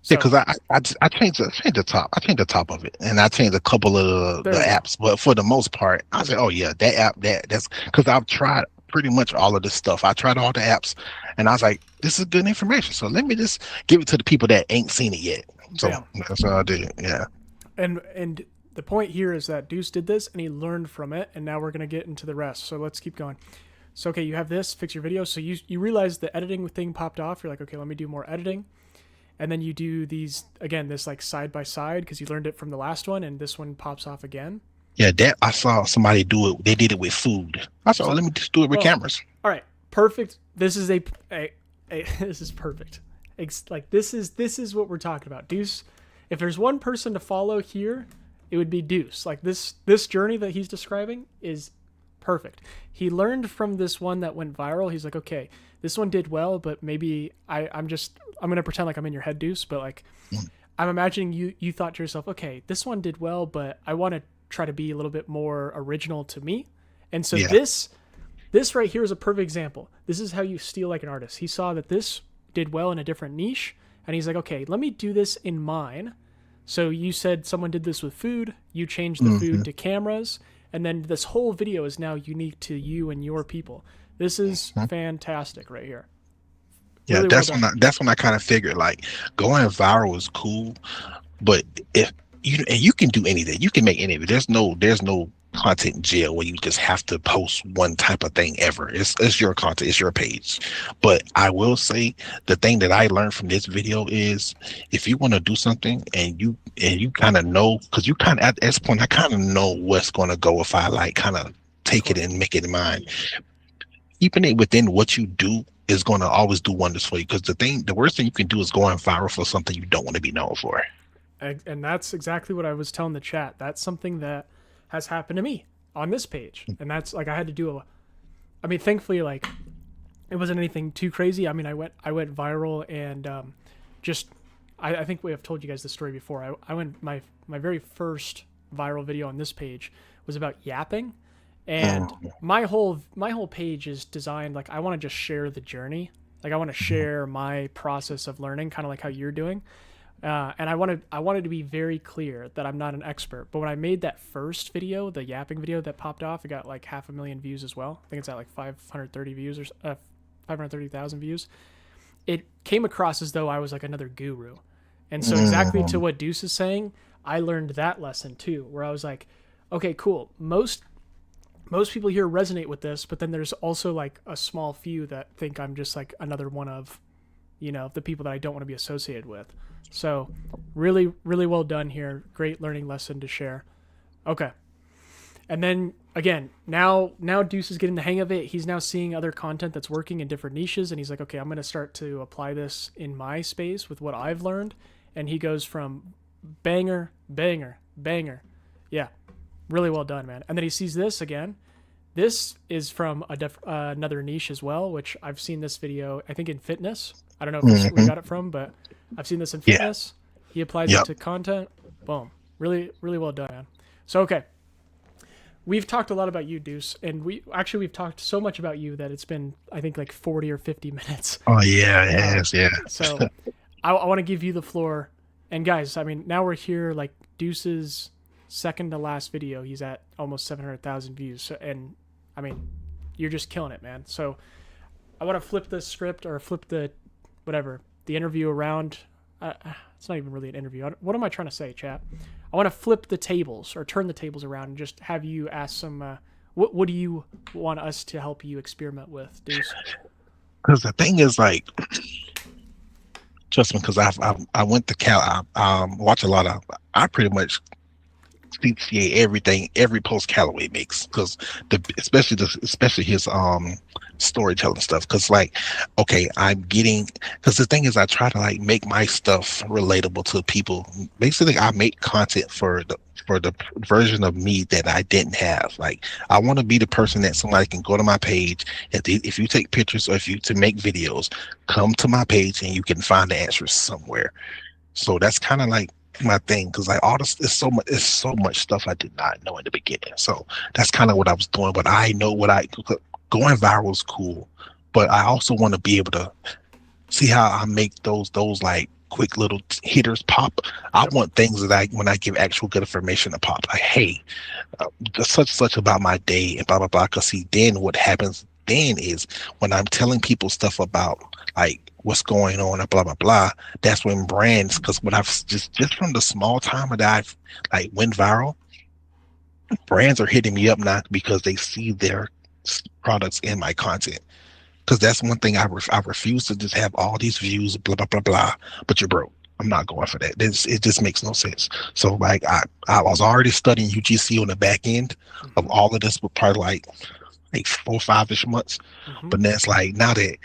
Yeah, So because I changed the top. I changed the top of it, and I changed a couple of there the we go. apps. But for the most part, I said, "Oh yeah, that app, that's," because I've tried pretty much all of this stuff. I tried all the apps, and I was like, "This is good information." So let me just give it to the people that ain't seen it yet. So Bam. that's what I did. Yeah, And the point here is that Deuce did this and he learned from it, and now we're gonna get into the rest. So let's keep going. So okay, you have this, fix your video. So you realize the editing thing popped off. You're like, okay, let me do more editing. And then you do these again, this like side by side because you learned it from the last one, and this one pops off again. yeah. That I saw somebody do it. They did it with food. I said, "Oh, So, let me just do it with oh, cameras." all right, perfect. This is a this is perfect. Like this is what we're talking about. Deuce, if there's one person to follow here, it would be Deuce. Like this journey that he's describing is perfect. He learned from this one that went viral. He's like, okay, this one did well, but maybe I'm gonna pretend like I'm in your head, Deuce, but like Mm. I'm imagining you thought to yourself, okay, this one did well, but I want to try to be a little bit more original to me. And so Yeah, this right here is a perfect example. This is how you steal like an artist. He saw that this did well in a different niche, and he's like, okay, let me do this in mine. So you said someone did this with food, you changed the food hmm to cameras, and then this whole video is now unique to you and your people. This is fantastic right here. yeah. Really well done. That's when I kind of figured like going viral is cool, but if you can do anything, you can make any of it. There's no content jail where you just have to post one type of thing ever. It's your content, it's your page. But I will say the thing that I learned from this video is if you want to do something and you kind of know, because you kind of at this point I kind of know what's going to go if I like kind of Of take it course. and make it mine. Keeping it within what you do is going to always do wonders for you, because the worst thing you can do is going viral for something you don't want to be known for. And that's exactly what I was telling the chat. That's something that has happened to me on this page. And that's like I had to do I mean, thankfully like it wasn't anything too crazy. I mean, I went viral and just I think we have told you guys the story before. I went my very first viral video on this page was about yapping, And mm, my whole page is designed like I want to just share the journey. Like I want to share my process of learning, kind of like how you're doing. And I wanted to be very clear that I'm not an expert. But when I made that first video, the yapping video that popped off, it got like 500,000 views as well. I think it's at like 530 views or 530,000 views. It came across as though I was like another guru. And so exactly to mm, what Deuce is saying, I learned that lesson too, where I was like, okay, cool. Most people here resonate with this, but then there's also like a small few that think I'm just like another one of, the people that I don't want to be associated with. So really, really well done here. Great learning lesson to share. Okay. And then again, now Deuce is getting the hang of it. He's now seeing other content that's working in different niches, and he's like, okay, I'm going to start to apply this in my space with what I've learned. And he goes from banger, banger, banger. Yeah, really well done, man. And then he sees this again. This is from another niche as well, which I've seen this video, I think in fitness. I don't know if this is where you mm-hmm. got it from, but I've seen this in Yeah. fitness. He applies it Yep. to content. Boom. Really, really well done, man. So, okay. We've talked a lot about you, Deuce, and we've talked so much about you that it's been, I think, like 40 or 50 minutes. Oh yeah, it has. Yeah. So I want to give you the floor. And guys, I mean, now we're here, like Deuce's second to last video. He's at almost 700,000 views. So, and I mean, you're just killing it, man. So I want to flip the script or flip the interview around. It's not even really an interview. What am I trying to say, chat? I want to flip the tables or turn the tables around and just have you ask some. What do you want us to help you experiment with, Deuce? Because the thing is, like, trust me, because I went to watch a lot of. I pretty much CTA everything, every post Callaway makes, because especially his storytelling stuff. Because like, okay, I'm getting, because the thing is, I try to like make my stuff relatable to people. Basically, I make content for the version of me that I didn't have. Like, I want to be the person that somebody can go to my page, and if you take pictures or if you to make videos, come to my page and you can find the answers somewhere. So that's kind of like my thing, because like all this is so much stuff I did not know in the beginning. So that's kind of what I was doing. But I know going viral is cool, but I also want to be able to see how I make those like quick little hitters pop. I want things that when I give actual good information to pop, like, hey, such about my day and blah blah blah. Because see, then what happens then is when I'm telling people stuff about like what's going on and blah blah blah, that's when brands, because what I've just from the small time that I've like went viral, brands are hitting me up now because they see their products in my content. Because that's one thing I refuse to just have all these views, blah blah blah blah, but you're broke. I'm not going for that. It just makes no sense. So like I was already studying UGC on the back end of all of this, but probably like 4 or 5-ish months. But that's like, now that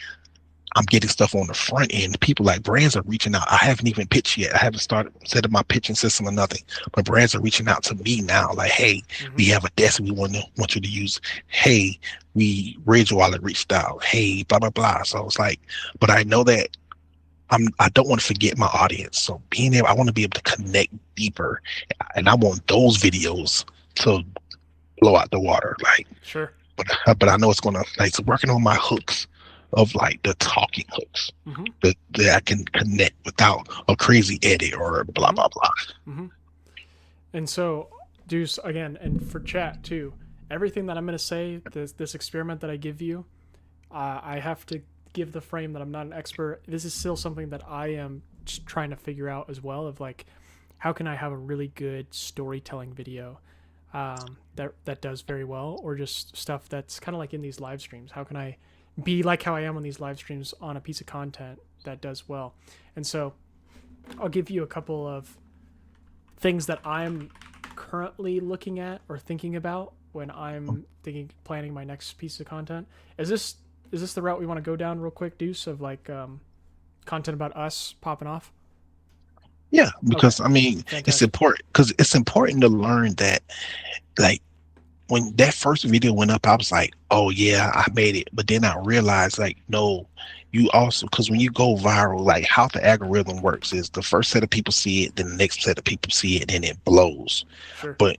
I'm getting stuff on the front end, people like brands are reaching out. I haven't even pitched yet. I haven't started set up my pitching system or nothing. But brands are reaching out to me now, like, hey, we have a desk we want you to use. Hey, Ridge Wallet reached out. Hey, blah blah blah. So it's like, but I know that I don't want to forget my audience. So I want to be able to connect deeper, and I want those videos to blow out the water. Like, Sure. But I know it's gonna, like, working on my hooks of like the talking hooks that I can connect without a crazy edit or blah blah blah. And so, Deuce, again, and for chat too, everything that I'm going to say, this experiment that I give you, I have to give the frame that I'm not an expert. This is still something that I am just trying to figure out as well, of like, how can I have a really good storytelling video that does very well, or just stuff that's kind of like in these live streams. How can I be like how I am on these live streams on a piece of content that does well? And so I'll give you a couple of things that I'm currently looking at or thinking about when I'm planning my next piece of content. Is this the route we want to go down real quick, Deuce, of like content about us popping off? Yeah, because Okay. I mean, Fantastic. it's important to learn that, like, when that first video went up, I was like, oh yeah, I made it. But then I realized, like, no, you also, because when you go viral, like how the algorithm works is the first set of people see it, then the next set of people see it, and it blows. Sure. But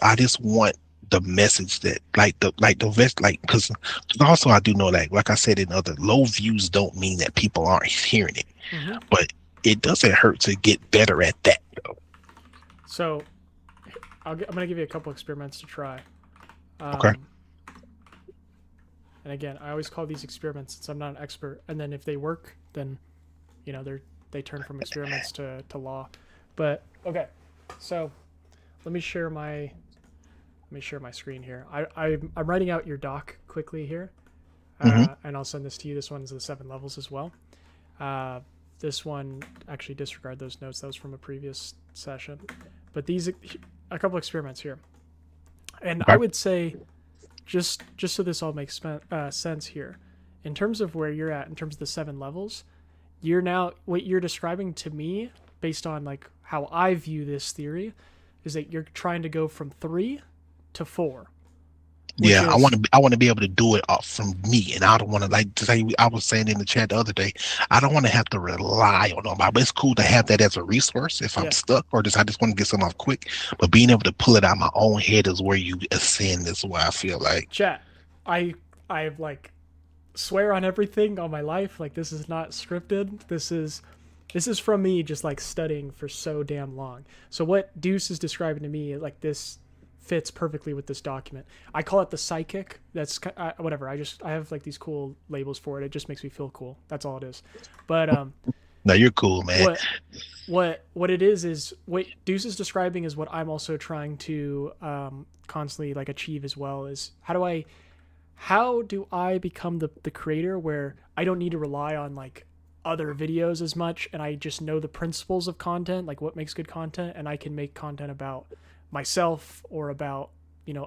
I just want the message that the best, like, because also I do know that, like I said, in other low views don't mean that people aren't hearing it, Mm-hmm. but it doesn't hurt to get better at that though. So I'm gonna give you a couple experiments to try. Okay. Um, and again, I always call these experiments since I'm not an expert. And then if they work, then they turn from experiments to law. But okay, so let me share my screen here. I'm writing out your doc quickly here, Hmm. and I'll send this to you. This one's the 7 levels as well. This one, actually disregard those notes. That was from a previous session. But these, a couple experiments here. And Okay. I would say, just so this all makes sense here, in terms of where you're at, in terms of the 7 levels, what you're describing to me, based on like how I view this theory, is that you're trying to go from 3 to 4, which Yeah, is I want to be able to do it from me, and I don't want to, like, to say, I was saying in the chat the other day, I don't want to have to rely on nobody. But it's cool to have that as a resource if I'm yeah. stuck, or just I just want to get something off quick. But being able to pull it out of my own head is where you ascend. Is where I feel like. Chat. I like swear on everything on my life. Like, this is not scripted. This is from me just like studying for so damn long. So what Deuce is describing to me, like, this fits perfectly with this document. I call it the psychic. That's whatever. I have like these cool labels for it. It just makes me feel cool. That's all it is. But No, you're cool, man. what it is what Deuce is describing is what I'm also trying to constantly like achieve as well. Is how do I become the creator where I don't need to rely on like other videos as much, and I just know the principles of content, like what makes good content, and I can make content about myself or about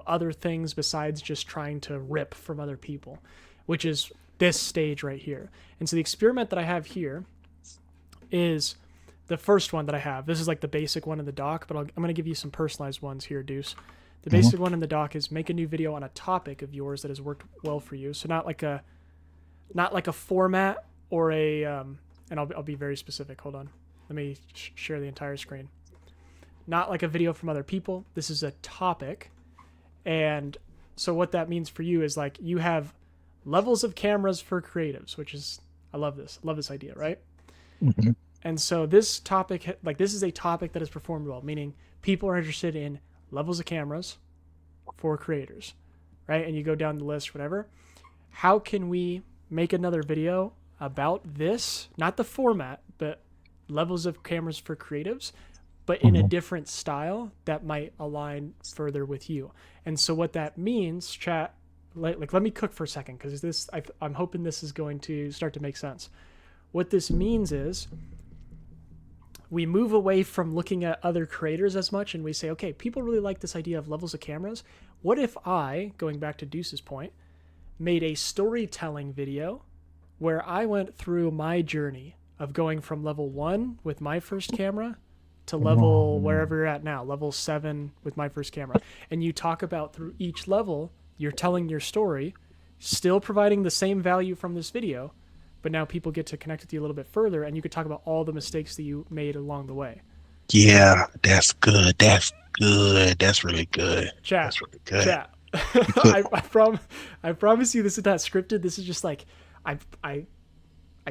other things besides just trying to rip from other people, which is this stage right here. And so the experiment that I have here is the first one that I have. This is like the basic one in the doc, but I'm going to give you some personalized ones here, Deuce. The Mhm. basic one in the doc is make a new video on a topic of yours that has worked well for you. So not like a format or a and I'll be very specific. Hold on. Let me share the entire screen. Not like a video from other people. This is a topic. And so what that means for you is like you have levels of cameras for creatives, which is, I love this. I love this idea, right? Mhm. And so this topic, like, this is a topic that has performed well, meaning people are interested in levels of cameras for creators, right? And you go down the list, whatever. How can we make another video about this? Not the format, but levels of cameras for creatives, but in a Mhm. different style that might align further with you. And so what that means, chat, like let me cook for a second, because I'm hoping this is going to start to make sense. What this means is we move away from looking at other creators as much, and we say, okay, people really like this idea of levels of cameras. What if I, going back to Deuce's point, made a storytelling video where I went through my journey of going from level 1 with my first camera to level wherever you're at now, level 7 with my first camera. And you talk about through each level, you're telling your story, still providing the same value from this video, but now people get to connect with you a little bit further, and you could talk about all the mistakes that you made along the way. Yeah, that's good. That's good. That's really good. Chat, That's really good. chat. You could. I promise you, this is not scripted. This is just like I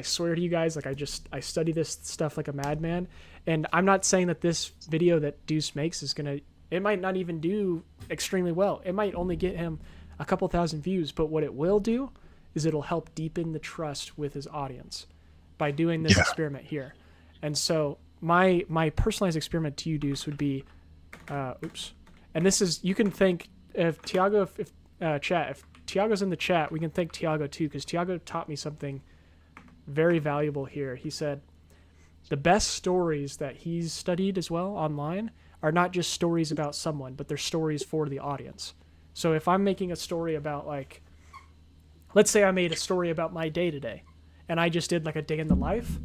swear to you guys, like I study this stuff like a madman, and I'm not saying that this video that Deuce makes is gonna. It might not even do extremely well. It might only get him a couple thousand views, but what it will do is it'll help deepen the trust with his audience by doing this Yeah. experiment here. And so my personalized experiment to you, Deuce, would be, and this is, you can thank if Tiago, if Tiago's in the chat, we can thank Tiago too, because Tiago taught me something very valuable here. He said the best stories that he's studied as well online are not just stories about someone, but they're stories for the audience. So if I'm making a story about, like, let's say I made a story about my day today, and I just did like a day in the life,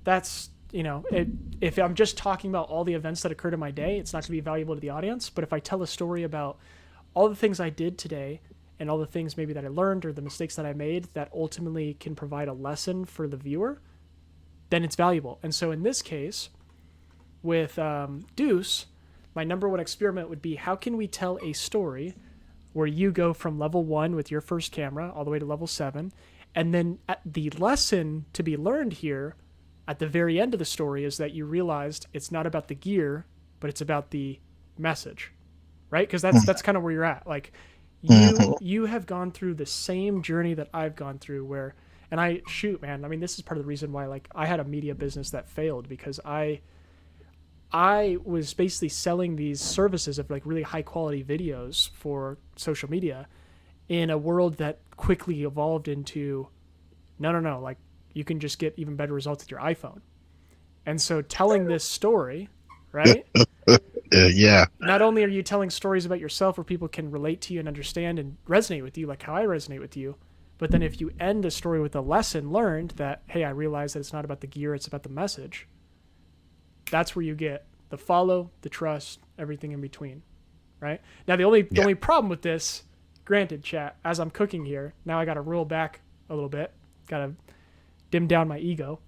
that's, if I'm just talking about all the events that occurred in my day, it's not going to be valuable to the audience. But if I tell a story about all the things I did today and all the things maybe that I learned or the mistakes that I made that ultimately can provide a lesson for the viewer, then it's valuable. And so in this case, with Deuce, my number one experiment would be, how can we tell a story where you go from level 1 with your first camera all the way to level 7, and then the lesson to be learned here at the very end of the story is that you realized it's not about the gear, but it's about the message, right? Because that's kind of where you're at. Like, you have gone through the same journey that I've gone through, where, and man, I mean, this is part of the reason why, like, I had a media business that failed, because I was basically selling these services of like really high quality videos for social media in a world that quickly evolved into no, like, you can just get even better results with your iPhone. And so telling this story, right? Yeah. Not only are you telling stories about yourself where people can relate to you and understand and resonate with you, like how I resonate with you, but then if you end the story with a lesson learned that, hey, I realized that it's not about the gear, it's about the message, that's where you get the follow, the trust, everything in between, right? Now, the only problem with this, granted, chat, as I'm cooking here, now I got to roll back a little bit, got to dim down my ego,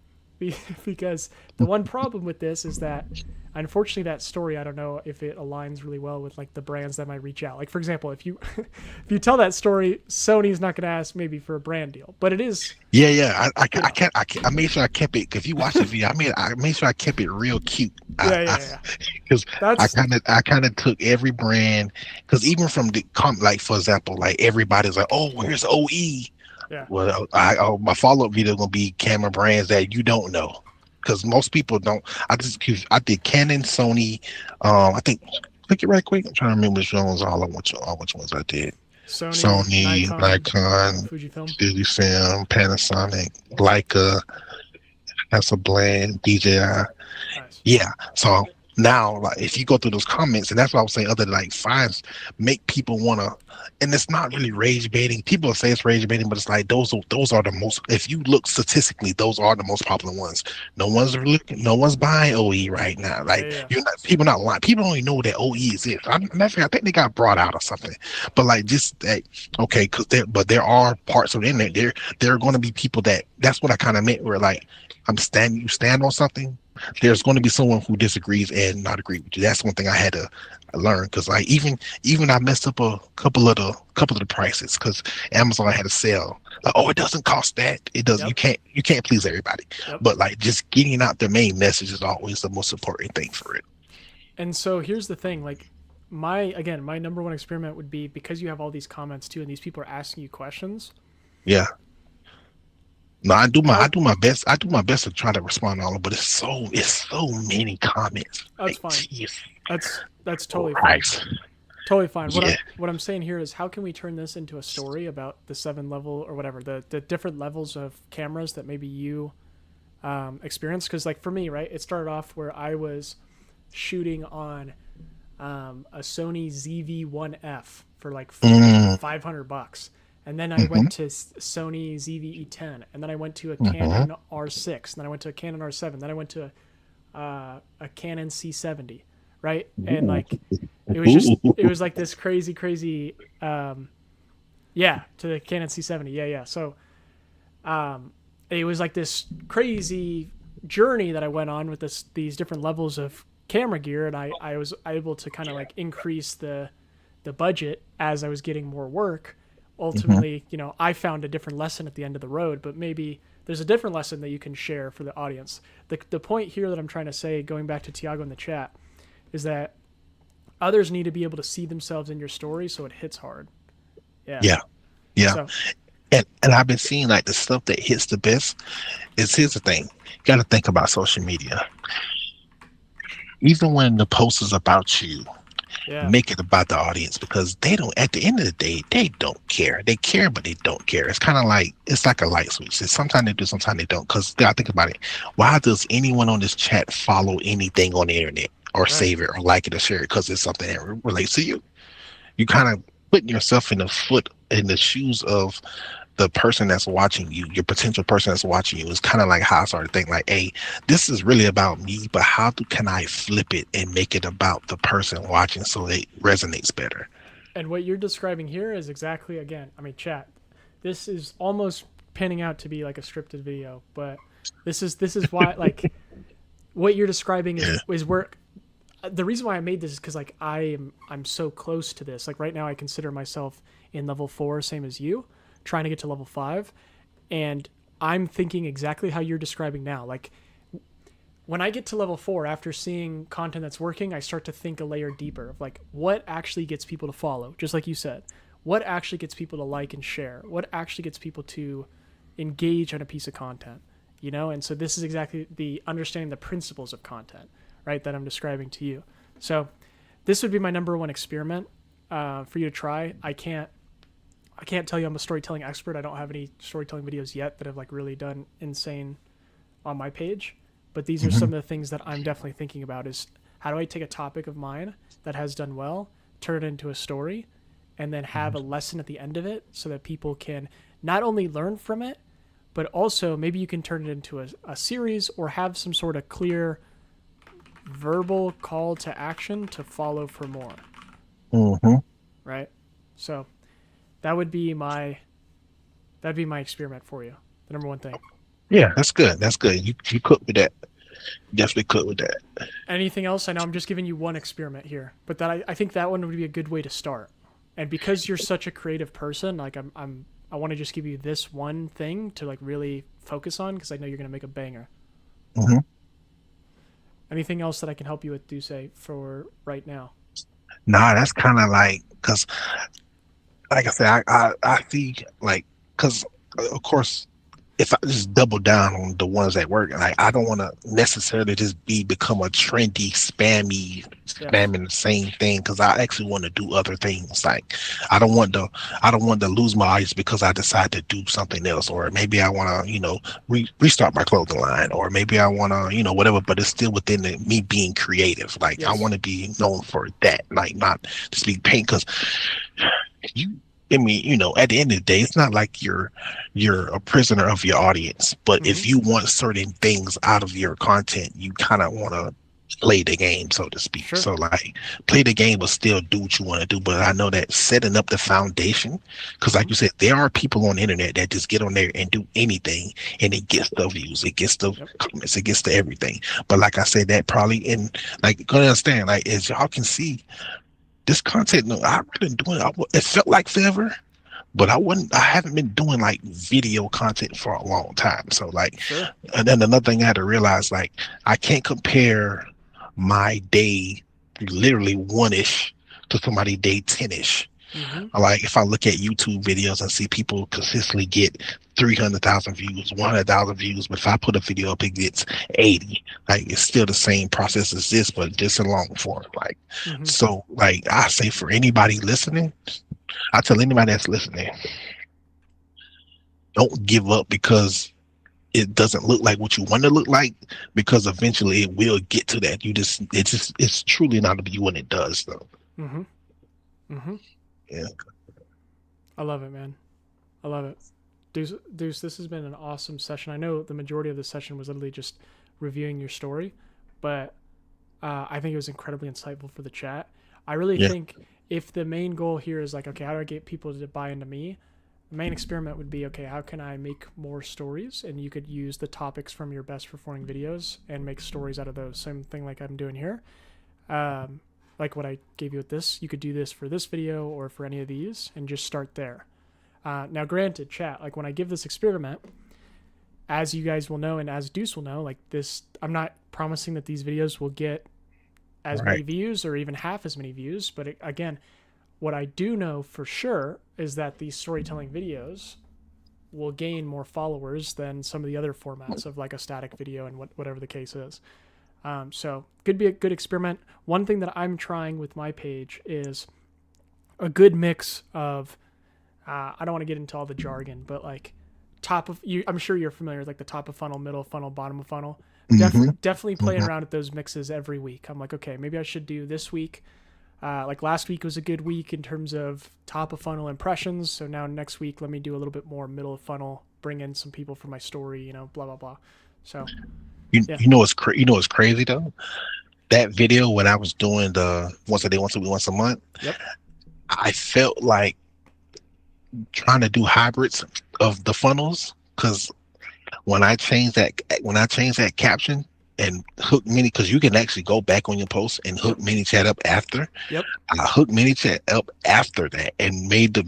because the one problem with this is that, unfortunately, that story, I don't know if it aligns really well with like the brands that might reach out. Like, for example, if you if you tell that story, Sony's not going to ask maybe for a brand deal, but it is. Yeah. I made sure I kept it. If you watch the video, I made sure I kept it real cute. Yeah. Because I kind of took every brand, because even from the like, for example, like, everybody's like, oh, where's OE? Yeah. Well, my follow up video gonna be camera brands that you don't know, because most people don't. I did Canon, Sony. I think, click it right quick. I'm trying to remember which ones which ones I did. Sony, Nikon, Fujifilm, Panasonic, Leica, Hasselblad, DJI. nice. Yeah. So now, like, if you go through those comments, and that's what I was saying, other like finds make people wanna, and it's not really rage baiting. People say it's rage baiting, but it's like those are the most. If you look statistically, those are the most popular ones. No one's buying OE right now. Like, people not lying. People don't even know that OE exists. I think they got brought out or something. But like, just that, okay, because there are parts of the internet. There are going to be people that's what I kind of meant. Where, like, you stand on something, there's going to be someone who disagrees and not agree with you. That's one thing I had to learn, because like, even I messed up a couple of the prices, because Amazon had a sale. Like, oh, it doesn't cost that. It doesn't. You can't please everybody. But like, just getting out the main message is always the most important thing for it. And so here's the thing, like, my number one experiment would be, because you have all these comments too, and these people are asking you questions. Yeah. No, I do my best. I do my best to try to respond to all of them, but it's so many comments. That's like, fine. Geez. That's totally fine. Totally fine. What I'm saying here is, how can we turn this into a story about the 7 level or whatever, the different levels of cameras that maybe you experience? Because, like, for me, right, it started off where I was shooting on a Sony ZV-1F for like $500. And then I went to Sony ZV-E10, and then I went to a Canon R6, and then I went to a Canon R7, then I went to a Canon C70, right? And like, it was like this crazy, to the Canon C70, yeah. So, it was like this crazy journey that I went on with these different levels of camera gear, and I was able to kind of like increase the budget as I was getting more work. Ultimately, you know, I found a different lesson at the end of the road, but maybe there's a different lesson that you can share for the audience. The point here that I'm trying to say, going back to Tiago in the chat, is that others need to be able to see themselves in your story so it hits hard. Yeah. So, and I've been seeing, like, the stuff that hits the best here's the thing. You got to think about social media. Even when the post is about you, make it about the audience, because they don't, at the end of the day, they don't care. They care, but they don't care. It's kind of like, it's like a light switch. Sometimes they do, sometimes they don't. Because I think about it, why does anyone on this chat follow anything on the internet, or save it, or like it, or share it? Because it's something that relates to you. You kind of putting yourself in the shoes of the person that's watching you, your potential person that's watching you. Is kind of like how I started thinking, like, hey, this is really about me, but how can I flip it and make it about the person watching so it resonates better? And what you're describing here is exactly, again, I mean, chat, this is almost panning out to be like a scripted video, but this is why, like, what you're describing is where the reason why I made this is because like I'm so close to this. Like right now, I consider myself in level 4, same as you, trying to get to level 5, and I'm thinking exactly how you're describing now. Like when I get to level 4, after seeing content that's working, I start to think a layer deeper of like what actually gets people to follow. Just like you said, what actually gets people to like and share? What actually gets people to engage on a piece of content? You know, and so this is exactly the understanding the principles of content, right, that I'm describing to you. So this would be my number one experiment for you to try. I can't tell you I'm a storytelling expert. I don't have any storytelling videos yet that have like really done insane on my page, but these are some of the things that I'm definitely thinking about is how do I take a topic of mine that has done well, turn it into a story, and then have a lesson at the end of it so that people can not only learn from it, but also maybe you can turn it into a series or have some sort of clear verbal call to action to follow for more. Mm-hmm. Right? So that would be my experiment for you. The number one thing. Yeah, that's good. That's good. You cook with that. Definitely cook with that. Anything else? I know I'm just giving you one experiment here, but that I think that one would be a good way to start. And because you're such a creative person, like I want to just give you this one thing to like really focus on because I know you're going to make a banger. Mm-hmm. Anything else that I can help you with, Duce, for right now? Nah, that's kind of like, because, like I said, I see, like, because, of course, if I just double down on the ones that work, like I don't want to necessarily just become a trendy, Yes. spamming the same thing. Because I actually want to do other things. Like I don't want to lose my audience because I decide to do something else, or maybe I want to, restart my clothing line, or maybe I want to, whatever. But it's still within me being creative. Like I Yes. want to be known for that, like not just be paint. Because you I mean, at the end of the day, it's not like you're a prisoner of your audience. But Mm-hmm. if you want certain things out of your content, you kind of want to play the game, so to speak. Sure. So like play the game, but still do what you want to do. But I know that setting up the foundation, because Mm-hmm. like you said, there are people on the internet that just get on there and do anything, and it gets the views, it gets the Yep. comments, it gets the everything. But like I said, that probably in like gonna understand, like as y'all can see this content, no, I've been doing it felt like forever, but I haven't been doing like video content for a long time. So like, Sure. and then another thing I had to realize, like, I can't compare my day literally 1-ish to somebody day 10-ish. Mm-hmm. Like if I look at YouTube videos and see people consistently get 300,000 views, 100,000 views, but if I put a video up, it gets 80. Like it's still the same process as this, but just in long form. Like, Mm-hmm. so like I say for anybody listening, I tell anybody that's listening, don't give up because it doesn't look like what you want to look like, because eventually it will get to that. It's truly not to be when it does though. Mm-hmm. Mm-hmm. Yeah. I love it, man. I love it. Deuce, this has been an awesome session. I know the majority of the session was literally just reviewing your story, but I think it was incredibly insightful for the chat. I really Yeah. think if the main goal here is like, okay, how do I get people to buy into me? The main experiment would be, okay, how can I make more stories? And you could use the topics from your best performing videos and make stories out of those. Same thing like I'm doing here. Like what I gave you with this, you could do this for this video or for any of these and just start there. Now, granted, chat, like when I give this experiment, as you guys will know and as Deuce will know, like this, I'm not promising that these videos will get as many views or even half as many views. But again, what I do know for sure is that these storytelling videos will gain more followers than some of the other formats of like a static video and whatever the case is. So could be a good experiment. One thing that I'm trying with my page is a good mix of, I don't want to get into all the jargon, but like I'm sure you're familiar with like the top of funnel, middle of funnel, bottom of funnel. Mm-hmm. Definitely playing Mm-hmm. around with those mixes every week. I'm like, okay, maybe I should do this week. Like last week was a good week in terms of top of funnel impressions. So now next week, let me do a little bit more middle of funnel, bring in some people for my story, blah, blah, blah. So yeah. You know what's crazy though? That video when I was doing the once a day, once a week, once a month, Yep. I felt like trying to do hybrids of the funnels, because when I changed that caption, and hook mini, because you can actually go back on your post and hook Yep. mini chat up after. Yep. I hooked ManyChat up after that and made the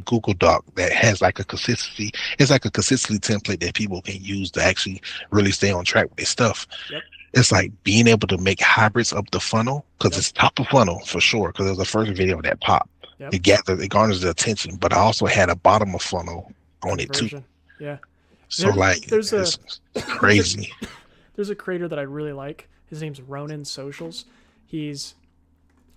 Google Doc that has like a consistency. It's like a consistency template that people can use to actually really stay on track with their stuff. Yep. It's like being able to make hybrids of the funnel, because Yep. it's top of funnel for sure. Because it was the first video that popped. Yep. It garners the attention, but I also had a bottom of funnel on it too. Conversion. Yeah. So like There's a it's crazy. there's a creator that I really like. His name's Ronin Socials. He's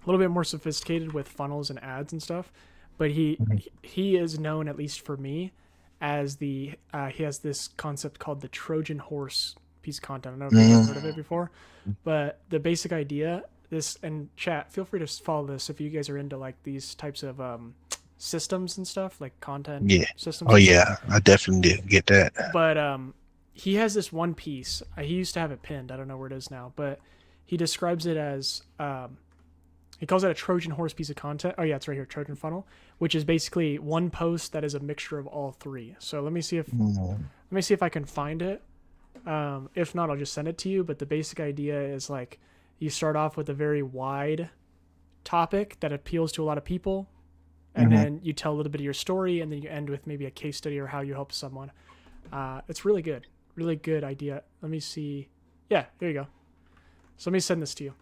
a little bit more sophisticated with funnels and ads and stuff, but he is known, at least for me, as the he has this concept called the Trojan horse piece of content. I don't know if you've heard of it before, but the basic idea, this, and chat, feel free to follow this if you guys are into like these types of systems and stuff, like content Yeah. systems. Oh yeah, I definitely did get that. But he has this one piece. He used to have it pinned. I don't know where it is now, but he describes it as he calls it a Trojan horse piece of content. Oh yeah, it's right here, Trojan funnel, which is basically one post that is a mixture of all three. So let me see if I can find it. If not, I'll just send it to you. But the basic idea is like you start off with a very wide topic that appeals to a lot of people, and then you tell a little bit of your story, and then you end with maybe a case study or how you help someone. It's really good idea. Let me see. Yeah, there you go. So let me send this to you.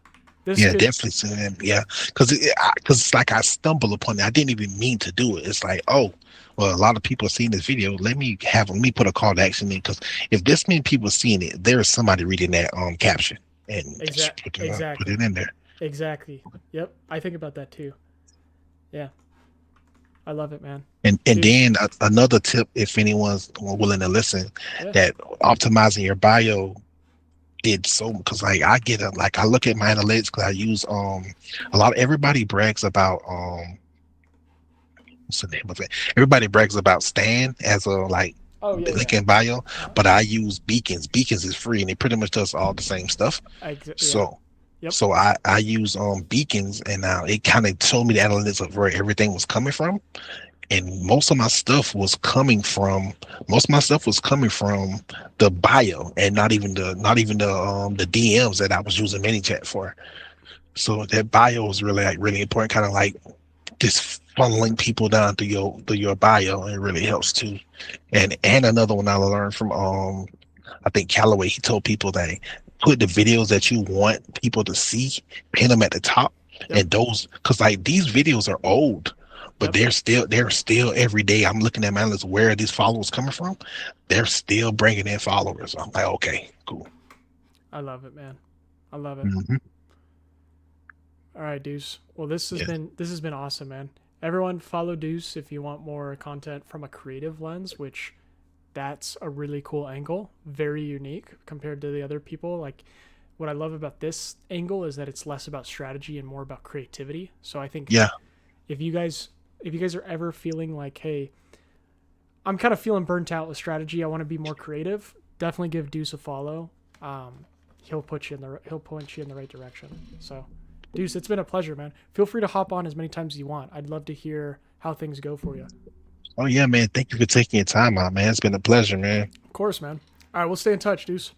Yeah, definitely send them. Yeah, because it's like I stumble upon it. I didn't even mean to do it. It's like, oh, well, a lot of people are seeing this video. Let me put a call to action in, because if this many people seeing it, there is somebody reading that caption and Exactly. put it in there. Exactly. Yep. I think about that too. Yeah. I love it, man. And then another tip, if anyone's willing to listen, that optimizing your bio did so, because like I get a, like I look at my analytics, because I use everybody brags about what's the name of it? Everybody brags about Stan as a like link in bio, but I use Beacons. Beacons is free and it pretty much does all the same stuff. So I use Beacons, and now it kind of showed me the analytics of where everything was coming from. And most of my stuff was coming from the bio, and not even the DMs that I was using ManyChat for. So that bio was really important, kind of like just funneling people down through your bio, and it really helps too. And another one I learned from I think Callaway, he told people that put the videos that you want people to see, pin them at the top, and those, because like these videos are old. But they're still every day. I'm looking at my list, where are these followers coming from? They're still bringing in followers. I'm like, okay, cool. I love it, man. I love it. All right, Deuce. Well, this has been awesome, man. Everyone follow Deuce if you want more content from a creative lens, which that's a really cool angle. Very unique compared to the other people. Like, what I love about this angle is that it's less about strategy and more about creativity. So I think if you guys are ever feeling like, hey, I'm kind of feeling burnt out with strategy, I want to be more creative, definitely give Deuce a follow. He'll point you in the right direction. So, Deuce, it's been a pleasure, man. Feel free to hop on as many times as you want. I'd love to hear how things go for you. Oh yeah, man. Thank you for taking your time out, man. It's been a pleasure, man. Of course, man. All right, we'll stay in touch, Deuce.